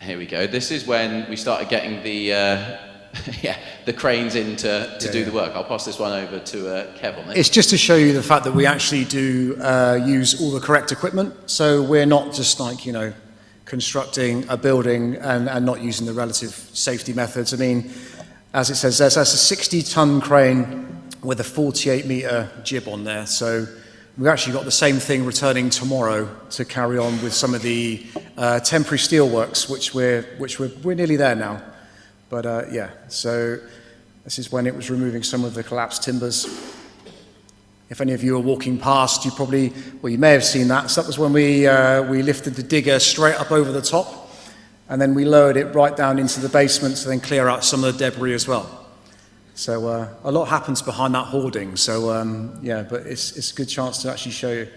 Here we go. This is when we started getting the the cranes in to do the work. I'll pass this one over to Kev on this. It's just to show you the fact that we actually do use all the correct equipment. So we're not just like, constructing a building and not using the relative safety methods. I mean, as it says, that's a 60-ton crane with a 48-meter jib on there. So we've actually got the same thing returning tomorrow to carry on with some of the temporary steelworks, which we're nearly there now. But so this is when it was removing some of the collapsed timbers. If any of you are walking past, you may have seen that. So that was when we lifted the digger straight up over the top, and then we lowered it right down into the basement to then clear out some of the debris as well. So a lot happens behind that hoarding. So but it's a good chance to actually show you.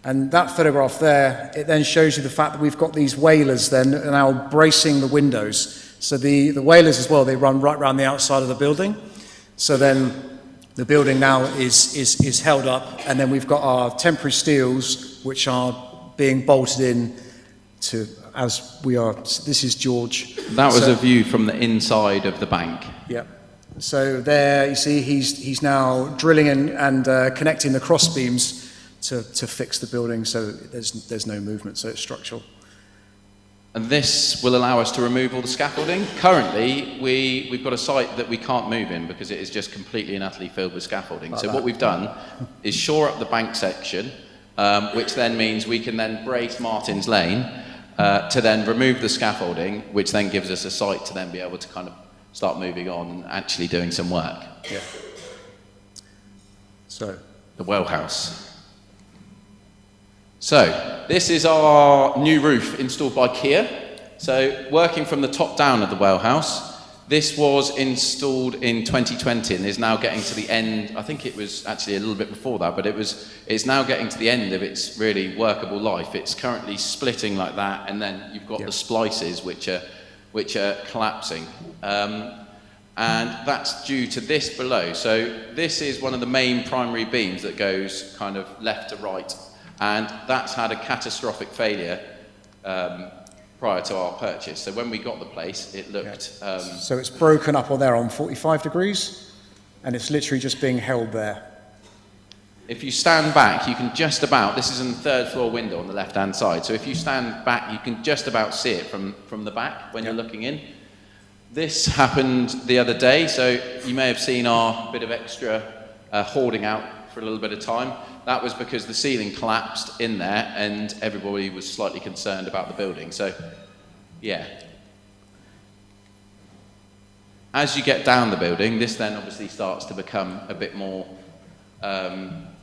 And that photograph there, it then shows you the fact that we've got these whalers then now bracing the windows. So the whalers as well, they run right around the outside of the building. So then the building now is held up, and then we've got our temporary steels, which are being bolted in to, as we are, this is George. That was a view from the inside of the bank. Yeah. So there, you see, he's now drilling and connecting the cross beams to fix the building, so there's no movement, so it's structural. And this will allow us to remove all the scaffolding. Currently, we've got a site that we can't move in because it is just completely and utterly filled with scaffolding. So what we've done is shore up the bank section, which then means we can then brace Martin's Lane to then remove the scaffolding, which then gives us a site to then be able to kind of start moving on and actually doing some work. Yeah. So the well house. So this is our new roof installed by Kia. So working from the top down of the well house, this was installed in 2020 and is now getting to the end. I think it was actually a little bit before that, but it's now getting to the end of its really workable life. It's currently splitting like that, and then you've got the splices which are collapsing. And that's due to this below. So this is one of the main primary beams that goes kind of left to right, and that's had a catastrophic failure prior to our purchase. So when we got the place, it looked... so it's broken up on there on 45 degrees, and it's literally just being held there. If you stand back, you can just about... This is in the third floor window on the left-hand side. So if you stand back, you can just about see it from the back when you're looking in. This happened the other day, so you may have seen our bit of extra hoarding out for a little bit of time. That was because the ceiling collapsed in there and everybody was slightly concerned about the building. So, yeah. As you get down the building, this then obviously starts to become a bit more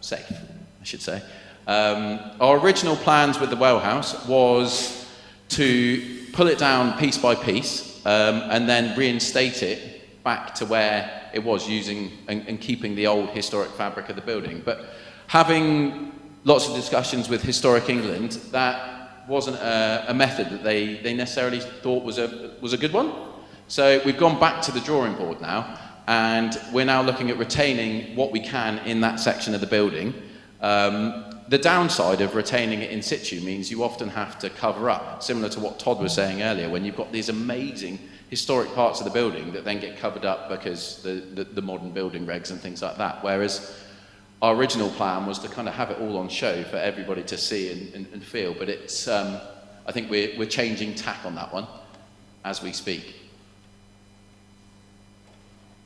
safe, I should say. Our original plans with the well house was to pull it down piece by piece and then reinstate it back to where it was, using and keeping the old historic fabric of the building. But having lots of discussions with Historic England, that wasn't a method that they necessarily thought was a good one. So we've gone back to the drawing board now, and we're now looking at retaining what we can in that section of the building. The downside of retaining it in situ means you often have to cover up, similar to what Todd was saying earlier, when you've got these amazing historic parts of the building that then get covered up because the modern building regs and things like that. Whereas our original plan was to kind of have it all on show for everybody to see and feel. But it's, I think we're changing tack on that one as we speak.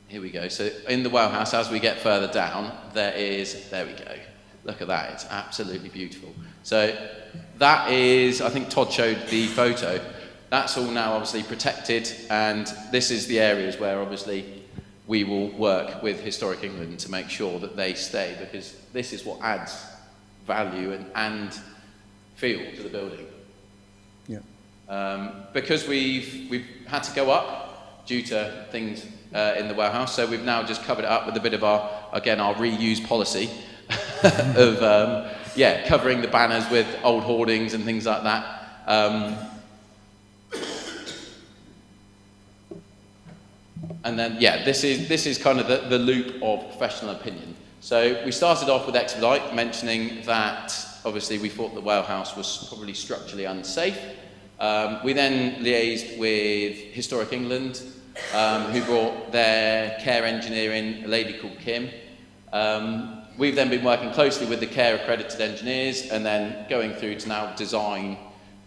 Here we go. So in the well house, as we get further down, there we go. Look at that, it's absolutely beautiful. So that is, I think Todd showed the photo, that's all now obviously protected, and this is the areas where obviously we will work with Historic England to make sure that they stay, because this is what adds value and feel to the building. Yeah. Because we've had to go up due to things in the warehouse, so we've now just covered it up with a bit of our reuse policy of covering the banners with old hoardings and things like that. And then, this is kind of the loop of professional opinion. So we started off with Expedite, mentioning that obviously we thought the whale house was probably structurally unsafe. We then liaised with Historic England, who brought their care engineer in, a lady called Kim. We've then been working closely with the care accredited engineers and then going through to now design.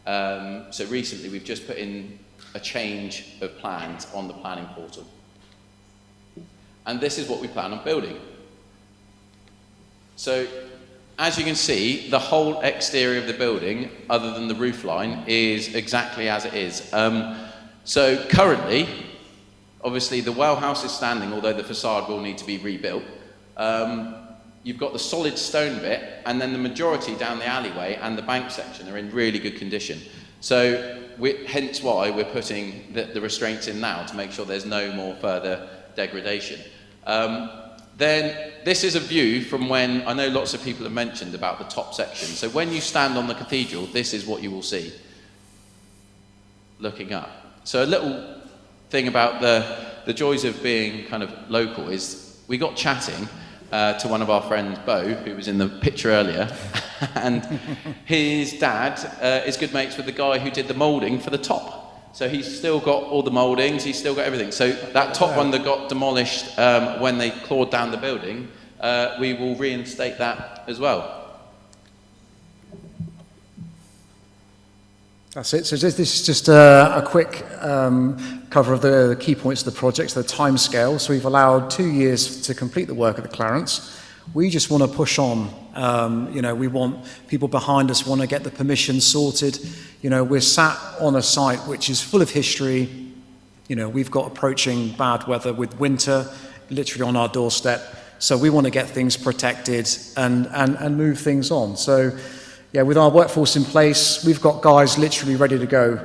So recently we've just put in a change of plans on the planning portal. And this is what we plan on building. So as you can see, the whole exterior of the building, other than the roof line, is exactly as it is. So currently, obviously the well house is standing, although the facade will need to be rebuilt. You've got the solid stone bit, and then the majority down the alleyway and the bank section are in really good condition. So hence why we're putting the restraints in now, to make sure there's no more further degradation. Then this is a view from when, I know lots of people have mentioned about the top section. So when you stand on the cathedral, this is what you will see looking up. So a little thing about the joys of being kind of local is we got chatting to one of our friends, Bo, who was in the picture earlier, and his dad is good mates with the guy who did the moulding for the top. So he's still got all the mouldings, he's still got everything. So that top one that got demolished when they clawed down the building, we will reinstate that as well. That's it. So this is just a quick cover of the key points of the project, the time scale. So we've allowed 2 years to complete the work at the Clarence. We just want to push on. We want people behind us want to get the permission sorted. We're sat on a site which is full of history. We've got approaching bad weather with winter literally on our doorstep. So we want to get things protected and move things on. So yeah, with our workforce in place, we've got guys literally ready to go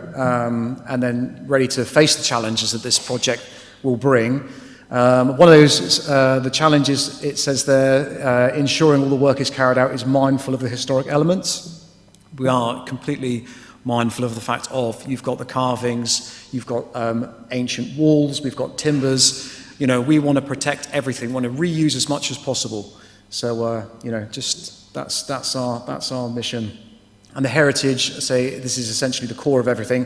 and then ready to face the challenges that this project will bring. One of those, the challenges, it says there, ensuring all the work is carried out is mindful of the historic elements. We are completely mindful of the fact of you've got the carvings, you've got ancient walls, we've got timbers. We want to protect everything, want to reuse as much as possible. So, just that's our mission. And the heritage, say, this is essentially the core of everything.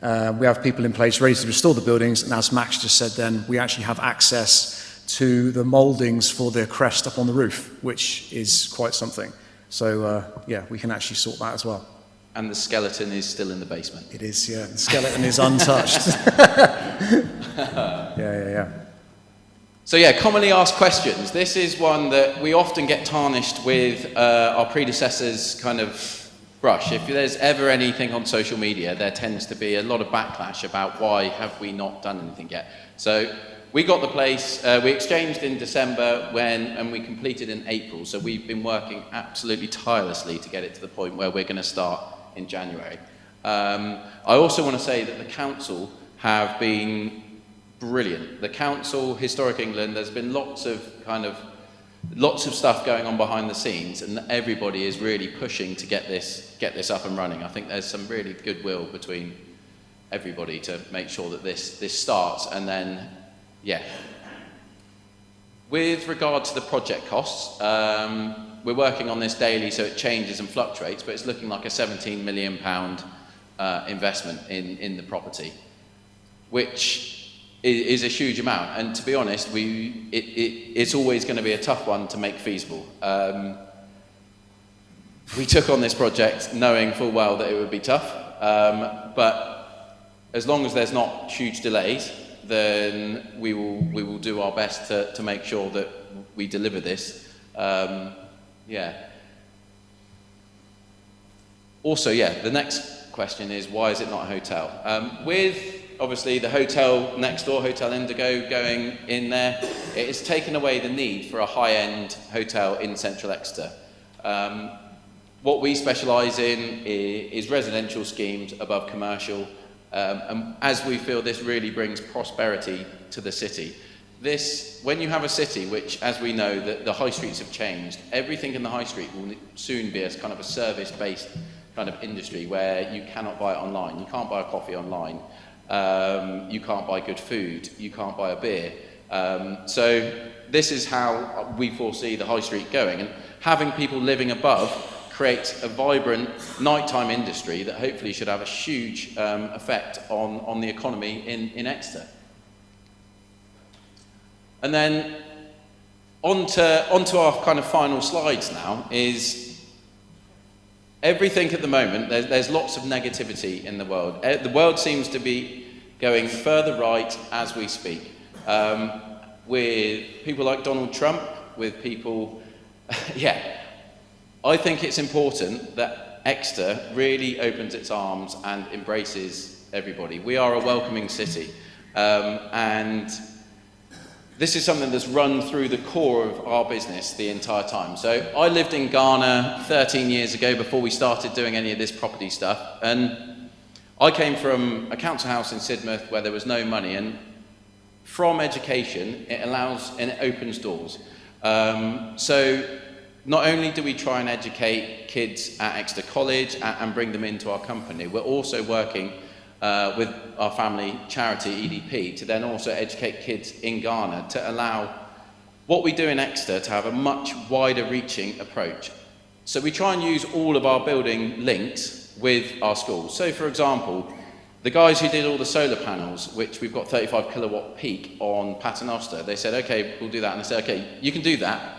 We have people in place ready to restore the buildings, and as Max just said then, we actually have access to the mouldings for the crest up on the roof, which is quite something. So, we can actually sort that as well. And the skeleton is still in the basement. It is, yeah. The skeleton is untouched. Yeah. So commonly asked questions. This is one that we often get tarnished with our predecessors' kind of brush. If there's ever anything on social media, there tends to be a lot of backlash about why have we not done anything yet. So we got the place, we exchanged in December and we completed in April. So we've been working absolutely tirelessly to get it to the point where we're going to start in January. I also want to say that the council have been brilliant. The council, Historic England, there's been lots of stuff going on behind the scenes, and everybody is really pushing to get this up and running. I think there's some really goodwill between everybody to make sure that this starts, and then With regard to the project costs, we're working on this daily, so it changes and fluctuates, but it's looking like a £17 million investment in the property, which is a huge amount. And to be honest, it's always going to be a tough one to make feasible. We took on this project knowing full well that it would be tough, but as long as there's not huge delays, then we will do our best to make sure that we deliver this. Also, the next question is, why is it not a hotel? With obviously the hotel next door, Hotel Indigo, going in there, it has taken away the need for a high-end hotel in central Exeter. What we specialise in is residential schemes above commercial, and as we feel this really brings prosperity to the city. When you have a city which, as we know, the high streets have changed, everything in the high street will soon be a kind of a service-based kind of industry where you cannot buy it online. You can't buy a coffee online. You can't buy good food. You can't buy a beer. So this is how we foresee the high street going. And having people living above creates a vibrant nighttime industry that hopefully should have a huge effect on the economy in Exeter. And then onto our kind of final slides now is everything at the moment. There's lots of negativity in the world. The world seems to be going further right as we speak, with people like Donald Trump, with people, yeah. I think it's important that Exeter really opens its arms and embraces everybody. We are a welcoming city, and this is something that's run through the core of our business the entire time. So I lived in Ghana 13 years ago before we started doing any of this property stuff, and I came from a council house in Sidmouth where there was no money, and from education it allows and it opens doors. So not only do we try and educate kids at Exeter College and bring them into our company, we're also working with our family charity, EDP, to then also educate kids in Ghana to allow what we do in Exeter to have a much wider reaching approach. So we try and use all of our building links with our schools. So for example, the guys who did all the solar panels, which we've got 35 kilowatt peak on Paternoster, they said, okay, we'll do that. And I said, okay, you can do that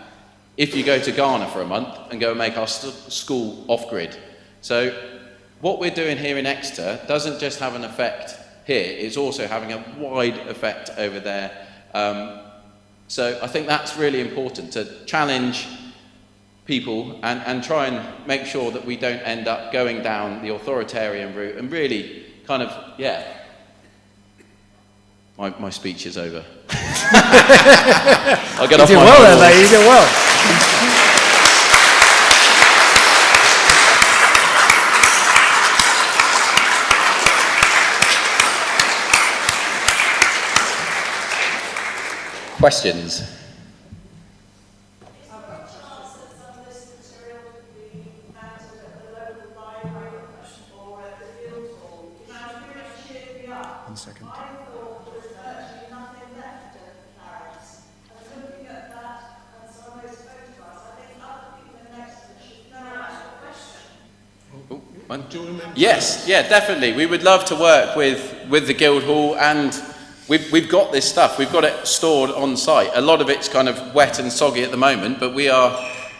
if you go to Ghana for a month and go and make our school off-grid. So what we're doing here in Exeter doesn't just have an effect here, it's also having a wide effect over there. So I think that's really important, to challenge people and try and make sure that we don't end up going down the authoritarian route and really kind of, yeah. My speech is over. I'll get off my well there, mate, you did well. Questions? One second. I thought there was virtually nothing left of Clarence. I was looking at that and some of those photographs. I think other people in Exeter should know about the question. Yes, yeah, definitely. We would love to work with the Guildhall, and we've got this stuff. We've got it stored on site. A lot of it's kind of wet and soggy at the moment, but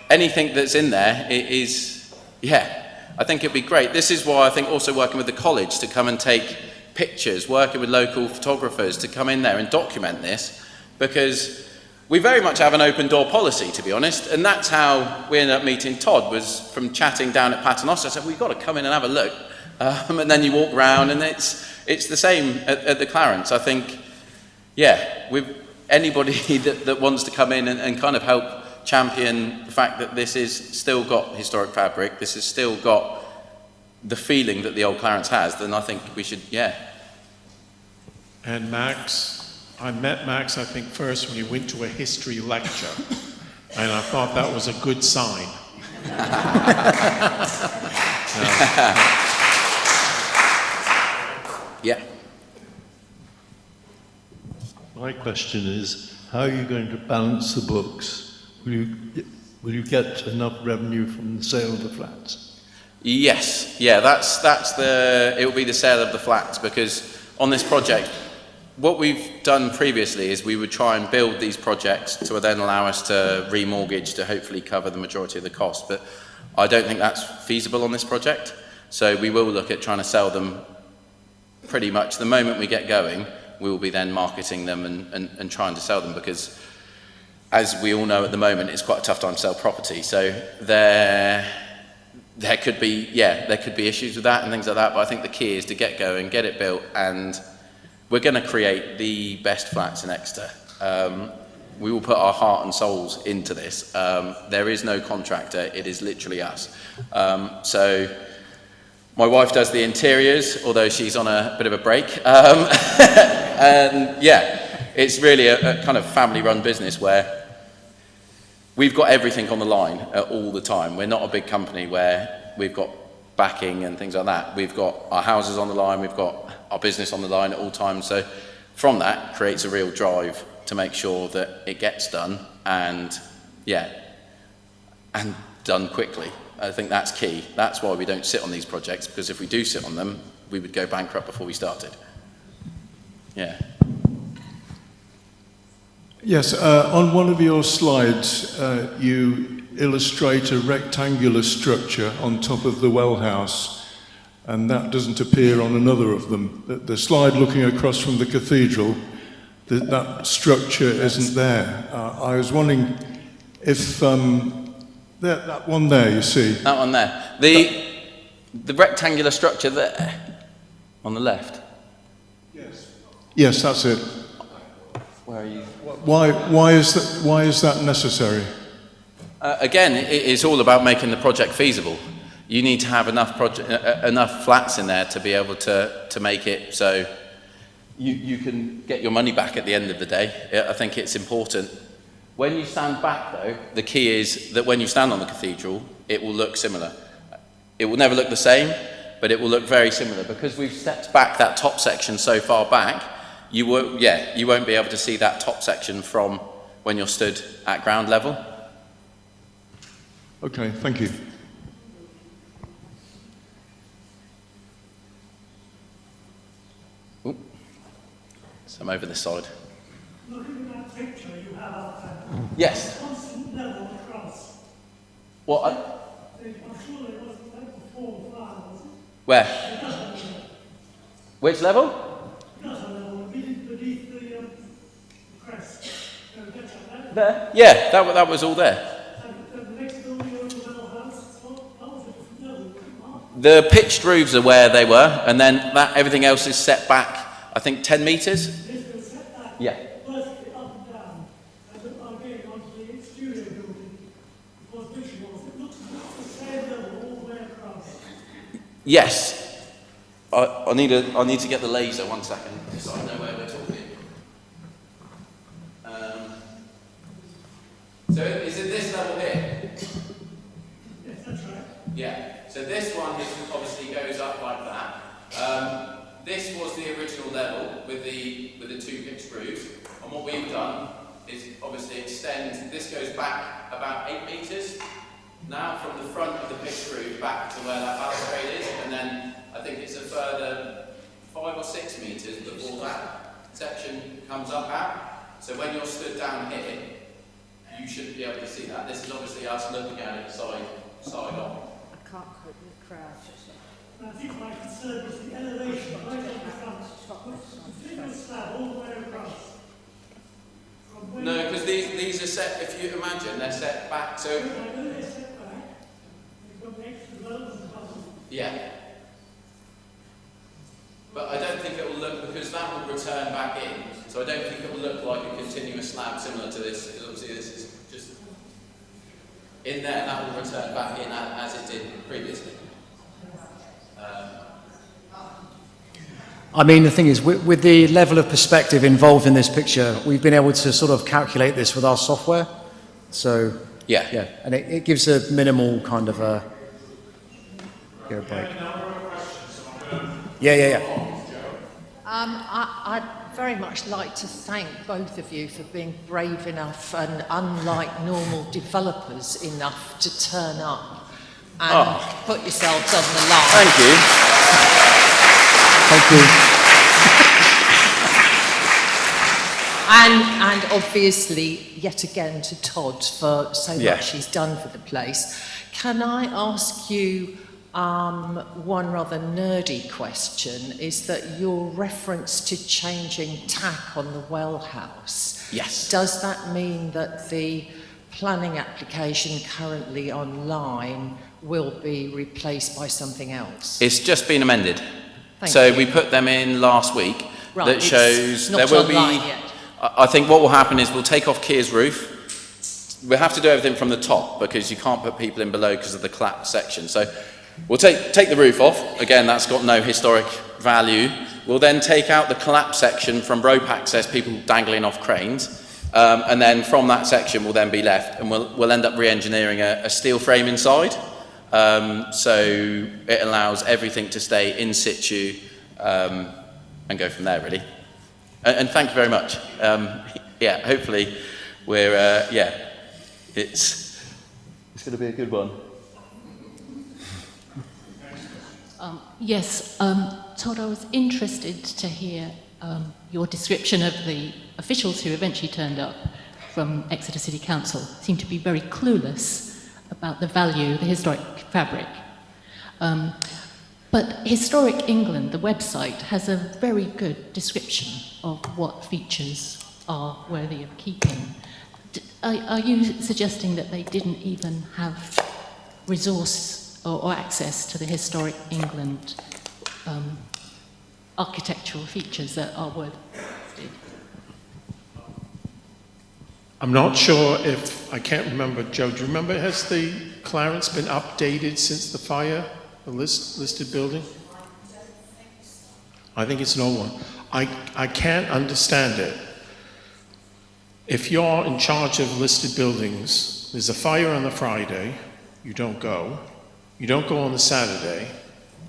anything that's in there is, yeah, I think it'd be great. This is why I think also working with the college to come and take pictures, working with local photographers to come in there and document this, because we very much have an open door policy, to be honest, and that's how we ended up meeting Todd, was from chatting down at Paternoster. I said, we've got to come in and have a look, and then you walk around, and it's the same at the Clarence. I think, yeah, with anybody that wants to come in and kind of help champion the fact that this is still got historic fabric, this has still got the feeling that the old Clarence has, then I think we should, yeah. And Max, I met Max, I think, first when he went to a history lecture, and I thought that was a good sign. Yeah. My question is, how are you going to balance the books? Will you get enough revenue from the sale of the flats? Yes, yeah, it will be the sale of the flats, because on this project, what we've done previously is we would try and build these projects to then allow us to remortgage to hopefully cover the majority of the cost, but I don't think that's feasible on this project. So we will look at trying to sell them pretty much the moment we get going. We will be then marketing them and trying to sell them, because as we all know at the moment, it's quite a tough time to sell property. So there could be issues with that and things like that, but I think the key is to get going, get it built, and we're going to create the best flats in Exeter. We will put our heart and souls into this. There is no contractor, it is literally us. So my wife does the interiors, although she's on a bit of a break. And yeah, it's really a kind of family-run business where we've got everything on the line all the time. We're not a big company where we've got backing and things like that. We've got our houses on the line, we've got our business on the line at all times. So from that creates a real drive to make sure that it gets done and done quickly. I think that's key. That's why we don't sit on these projects, because if we do sit on them, we would go bankrupt before we started. Yeah. Yes, on one of your slides, you illustrate a rectangular structure on top of the well house, and that doesn't appear on another of them. The slide looking across from the cathedral, that structure isn't there. I was wondering if that one there, you see. That one there. The rectangular structure there, on the left. Yes, that's it. Where are you? Why is that necessary? Again, it's all about making the project feasible. You need to have enough flats in there to be able to make it so you can get your money back at the end of the day. I think it's important. When you stand back, though, the key is that when you stand on the cathedral, it will look similar. It will never look the same, but it will look very similar. Because we've stepped back that top section so far back, you won't be able to see that top section from when you're stood at ground level. Okay, thank you. Ooh. So I'm over this side. Looking at that picture you have up there, Yes. constant level across. What? I'm sure there wasn't like before the fire, was it? Where? Which level? Gutter level, beneath the crest. There. Yeah, that was all there. And the next building over the well house, that was a different level, wasn't it? The pitched roofs are where they were, and then everything else is set back, I think, 10 metres? There's been set back Yeah. vertically up and down. And I'm getting onto the studio building. It was visuals. It looks the same level all the way across. Yes. I need to get the laser, 1 second, so I know where we're talking. So is it this level here? Yes, that's right. Yeah. So this one obviously goes up like that. This was the original level with the 2 pitched roofs, and what we've done is obviously extend. This goes back about 8 metres now from the front of the pitched roof back to where that balustrade is, and then I think it's a further 5 or 6 metres before that section comes up out. So when you're stood down here, you shouldn't be able to see that. This is obviously us looking at it side on. I can't cope with the crowd. And I think my concern was the elevation right up the front. Continuous slab all the way across. From where No, because these are set, if you imagine, they're set back, so... I know they're set back. They've got the extra levels at the bottom. Yeah. But I don't think it will look, because that will return back in, so I don't think it will look like a continuous slab similar to this, because obviously this is just... In there, that will return back in as it did previously. I mean, the thing is, with the level of perspective involved in this picture, we've been able to sort of calculate this with our software. So, Yeah. and it gives a minimal kind of a break. Yeah. I'd very much like to thank both of you for being brave enough and, unlike normal developers, enough to turn up and put yourselves on the line. Thank you. Thank you. And obviously, yet again, to Todd for so Yeah. much he's done for the place. Can I ask you one rather nerdy question? Is that your reference to changing tack on the well house? Yes. Does that mean that the planning application currently online will be replaced by something else? It's just been amended. Thank So you. we put them in last week. Right, That it's shows not there will online be. yet. I think what will happen is we'll take off Kier's roof. We'll have to do everything from the top because you can't put people in below because of the collapse section. So we'll take the roof off. Again, that's got no historic value. We'll then take out the collapse section from rope access, people dangling off cranes. And then from that section will then be left, and we'll end up re-engineering a steel frame inside. So it allows everything to stay in situ and go from there, really. And thank you very much. Yeah, hopefully we're, it's going to be a good one. Yes, Todd, I was interested to hear your description of the officials who eventually turned up from Exeter City Council. Seemed to be very clueless about the value of the historic fabric. But Historic England, the website, has a very good description of what features are worthy of keeping. Are you suggesting that they didn't even have resource or access to the Historic England architectural features that are worthy? I'm not sure if, I can't remember, Joe, do you remember, has the Clarence been updated since the fire, the listed building? I think it's an old one. I can't understand it. If you're in charge of listed buildings, there's a fire on the Friday, you don't go. You don't go on the Saturday,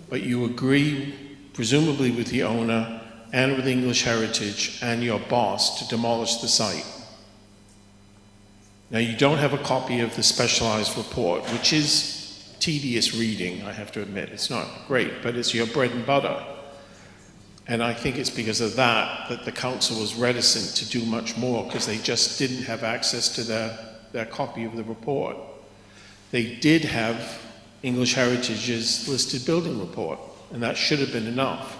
but you agree, presumably with the owner and with English Heritage and your boss, to demolish the site. Now, you don't have a copy of the specialized report, which is tedious reading, I have to admit. It's not great, but it's your bread and butter. And I think it's because of that the council was reticent to do much more, because they just didn't have access to their copy of the report. They did have English Heritage's listed building report, and that should have been enough.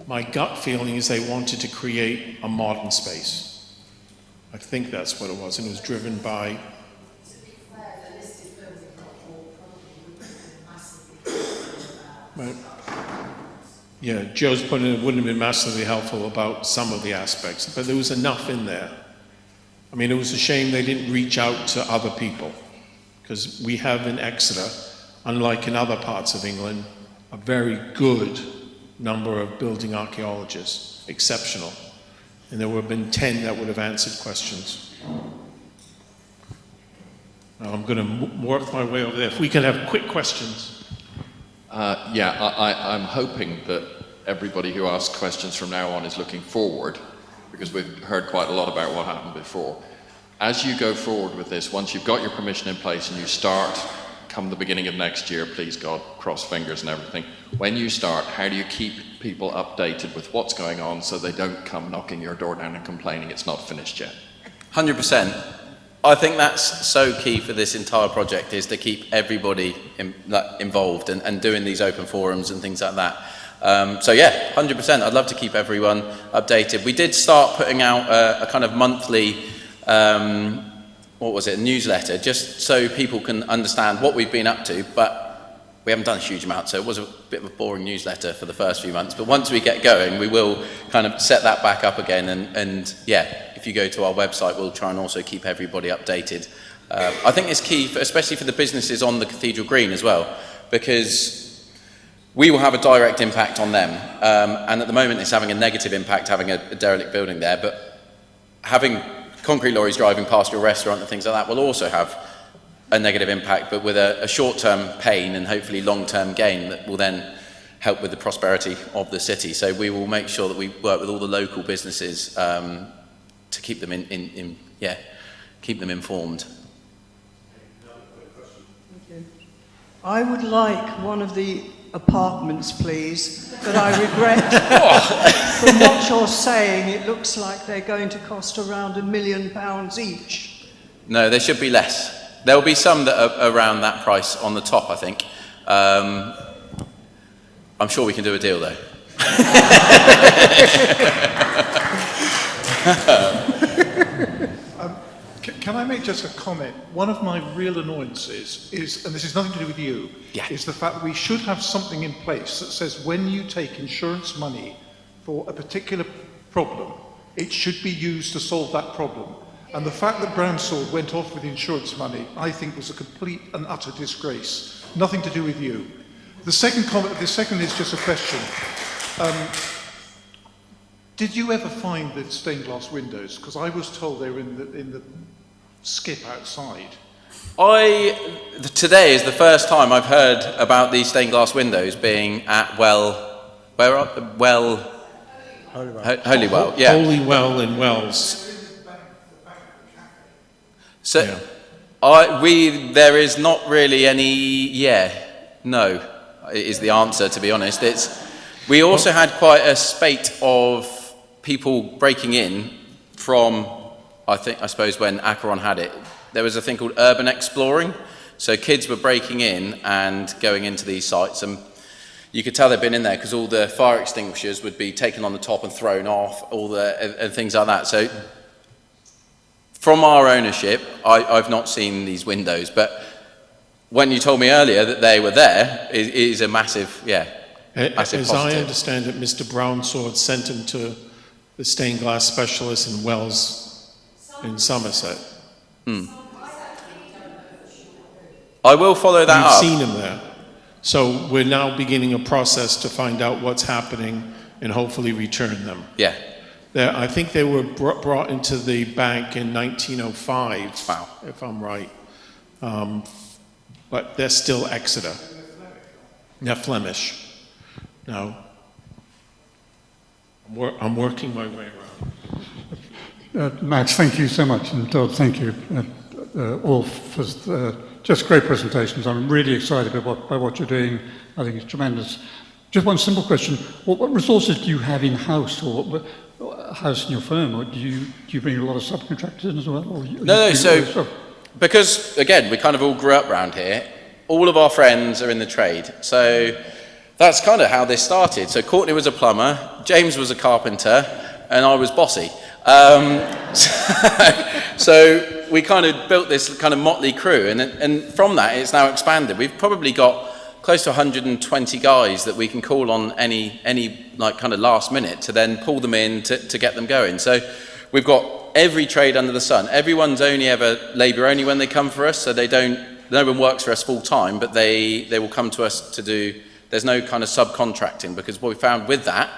My gut feeling is they wanted to create a modern space. I think that's what it was, and it was driven by... Right. Yeah, Joe's point, it wouldn't have been massively helpful about some of the aspects, but there was enough in there. I mean, it was a shame they didn't reach out to other people, because we have in Exeter, unlike in other parts of England, a very good number of building archaeologists, exceptional. And there would have been 10 that would have answered questions. Now I'm going to work my way over there. If we can have quick questions. I'm hoping that everybody who asks questions from now on is looking forward, because we've heard quite a lot about what happened before. As you go forward with this, once you've got your permission in place and you start, come the beginning of next year, please God, cross fingers and everything, when you start, how do you keep people updated with what's going on so they don't come knocking your door down and complaining it's not finished yet? 100%. I think that's so key for this entire project, is to keep everybody involved and doing these open forums and things like that. So yeah, 100%. I'd love to keep everyone updated. We did start putting out a kind of monthly, newsletter, just so people can understand what we've been up to, but we haven't done a huge amount, so it was a bit of a boring newsletter for the first few months. But once we get going, we will kind of set that back up again, and yeah, if you go to our website, we'll try and also keep everybody updated. I think it's key, especially for the businesses on the Cathedral Green as well, because we will have a direct impact on them. And at the moment, it's having a negative impact, having a derelict building there, but having concrete lorries driving past your restaurant and things like that will also have a negative impact, but with a short-term pain and hopefully long-term gain that will then help with the prosperity of the city. So we will make sure that we work with all the local businesses to keep them keep them informed. I would like one of the apartments, please, but I regret from what you're saying, it looks like they're going to cost around £1 million each. No, there should be less. There will be some that are around that price on the top, I think. I'm sure we can do a deal, though. Can I make just a comment? One of my real annoyances is, and this is nothing to do with you, is the fact that we should have something in place that says when you take insurance money for a particular problem, it should be used to solve that problem. And the fact that Brownsword went off with insurance money, I think, was a complete and utter disgrace. Nothing to do with you. The second is just a question. Did you ever find the stained glass windows? Because I was told they were in the skip outside. Today is the first time I've heard about these stained glass windows being at Holywell, yeah. Holywell in Wells. So, there is not really any, no. is the answer, to be honest. We also had quite a spate of people breaking in from, I suppose when Acheron had it, there was a thing called urban exploring. So kids were breaking in and going into these sites, and you could tell they'd been in there because all the fire extinguishers would be taken on the top and thrown off, and things like that. So from our ownership, I've not seen these windows, but when you told me earlier that they were there, it is a massive, massive As positive. I understand it, Mr. Brownsword sent him to the stained glass specialist in Wells in Somerset. I will follow that We've up. seen him there. So we're now beginning a process to find out what's happening and hopefully return them. Yeah. I think they were brought into the bank in 1905, Wow. if I'm right. But they're still Exeter. They're Flemish. Now, I'm working my way around. Max, thank you so much, and Todd, thank you all for just great presentations. I'm really excited by what you're doing. I think it's tremendous. Just one simple question: what resources do you have in house, or what house in your firm, or do you bring a lot of subcontractors in as well? Or No. So because again, we kind of all grew up around here. All of our friends are in the trade, so that's kind of how this started. So Courtney was a plumber, James was a carpenter, and I was bossy. So we kind of built this kind of motley crew, and from that it's now expanded. We've probably got close to 120 guys that we can call on any like kind of last minute to then pull them in to get them going. So we've got every trade under the sun. Everyone's only ever labour only when they come for us, so no one works for us full time, but they will come to us to do. There's no kind of subcontracting, because what we found with that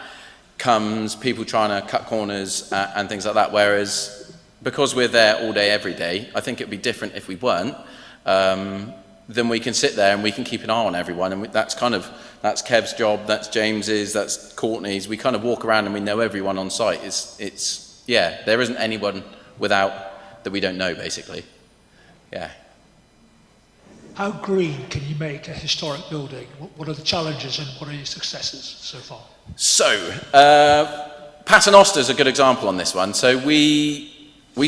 comes people trying to cut corners and things like that, whereas because we're there all day every day, I think it'd be different if we weren't. Then we can sit there and we can keep an eye on everyone, and that's Kev's job, that's James's, that's Courtney's. We kind of walk around and we know everyone on site. There isn't anyone that we don't know, basically. Yeah. How green can you make a historic building? What are the challenges and what are your successes so far? So, Paternoster's a good example on this one. So we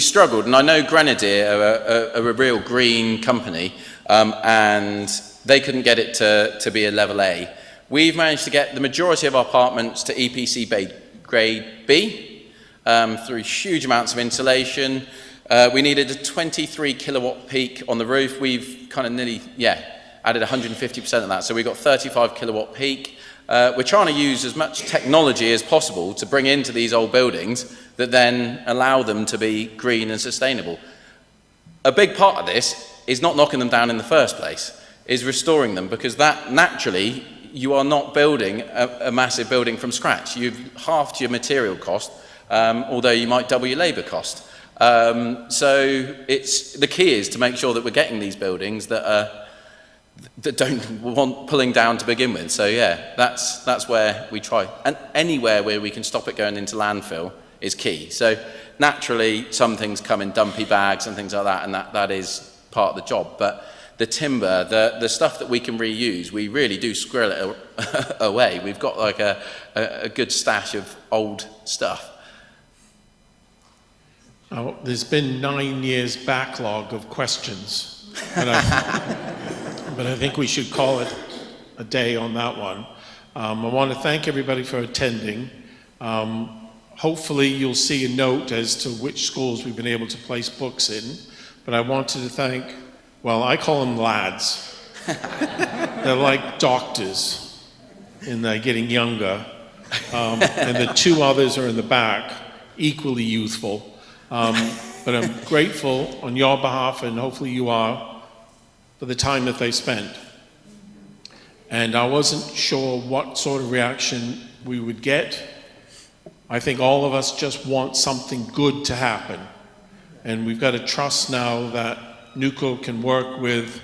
struggled, and I know Grenadier are a real green company, and they couldn't get it to be a level A. We've managed to get the majority of our apartments to EPC grade B through huge amounts of insulation. We needed a 23 kilowatt peak on the roof. We've kind of nearly, added 150% of that. So we've got 35 kilowatt peak. We're trying to use as much technology as possible to bring into these old buildings that then allow them to be green and sustainable. A big part of this is not knocking them down in the first place, is restoring them, because that naturally, you are not building a massive building from scratch. You've halved your material cost, although you might double your labour cost. So the key is to make sure that we're getting these buildings that don't want pulling down to begin with. So that's where we try. And anywhere where we can stop it going into landfill is key. So naturally, some things come in dumpy bags and things like that, and that is part of the job. But the timber, the stuff that we can reuse, we really do squirrel it away. We've got like a good stash of old stuff. Oh, there's been 9 years backlog of questions, but I think we should call it a day on that one. I want to thank everybody for attending. Hopefully you'll see a note as to which schools we've been able to place books in, but I wanted to thank, well, I call them lads. They're like doctors, and they're getting younger. And the two others are in the back, equally youthful. But I'm grateful on your behalf, and hopefully you are, for the time that they spent. And I wasn't sure what sort of reaction we would get. I think all of us just want something good to happen. And we've got to trust now that Nooko can work with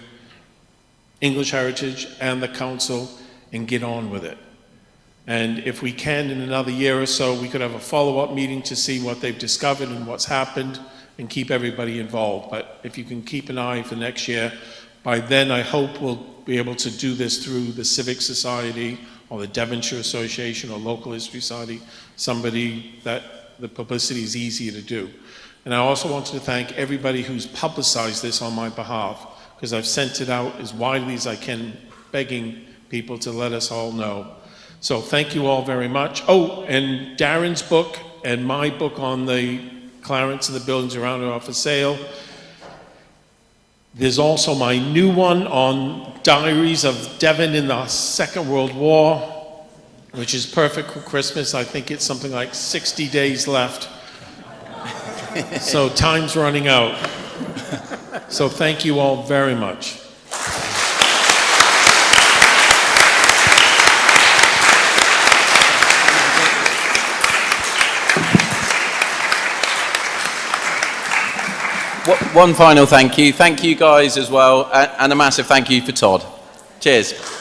English Heritage and the Council and get on with it. And if we can, in another year or so, we could have a follow-up meeting to see what they've discovered and what's happened and keep everybody involved. But if you can keep an eye for next year, By then, I hope we'll be able to do this through the Civic Society or the Devonshire Association or Local History Society, somebody that the publicity is easier to do. And I also wanted to thank everybody who's publicized this on my behalf, because I've sent it out as widely as I can, begging people to let us all know. So thank you all very much. Oh, and Darren's book and my book on the Clarence and the buildings around it are for sale. There's also my new one on Diaries of Devon in the Second World War, which is perfect for Christmas. I think it's something like 60 days left. So time's running out. So thank you all very much. One final thank you. Thank you guys as well, and a massive thank you for Todd. Cheers.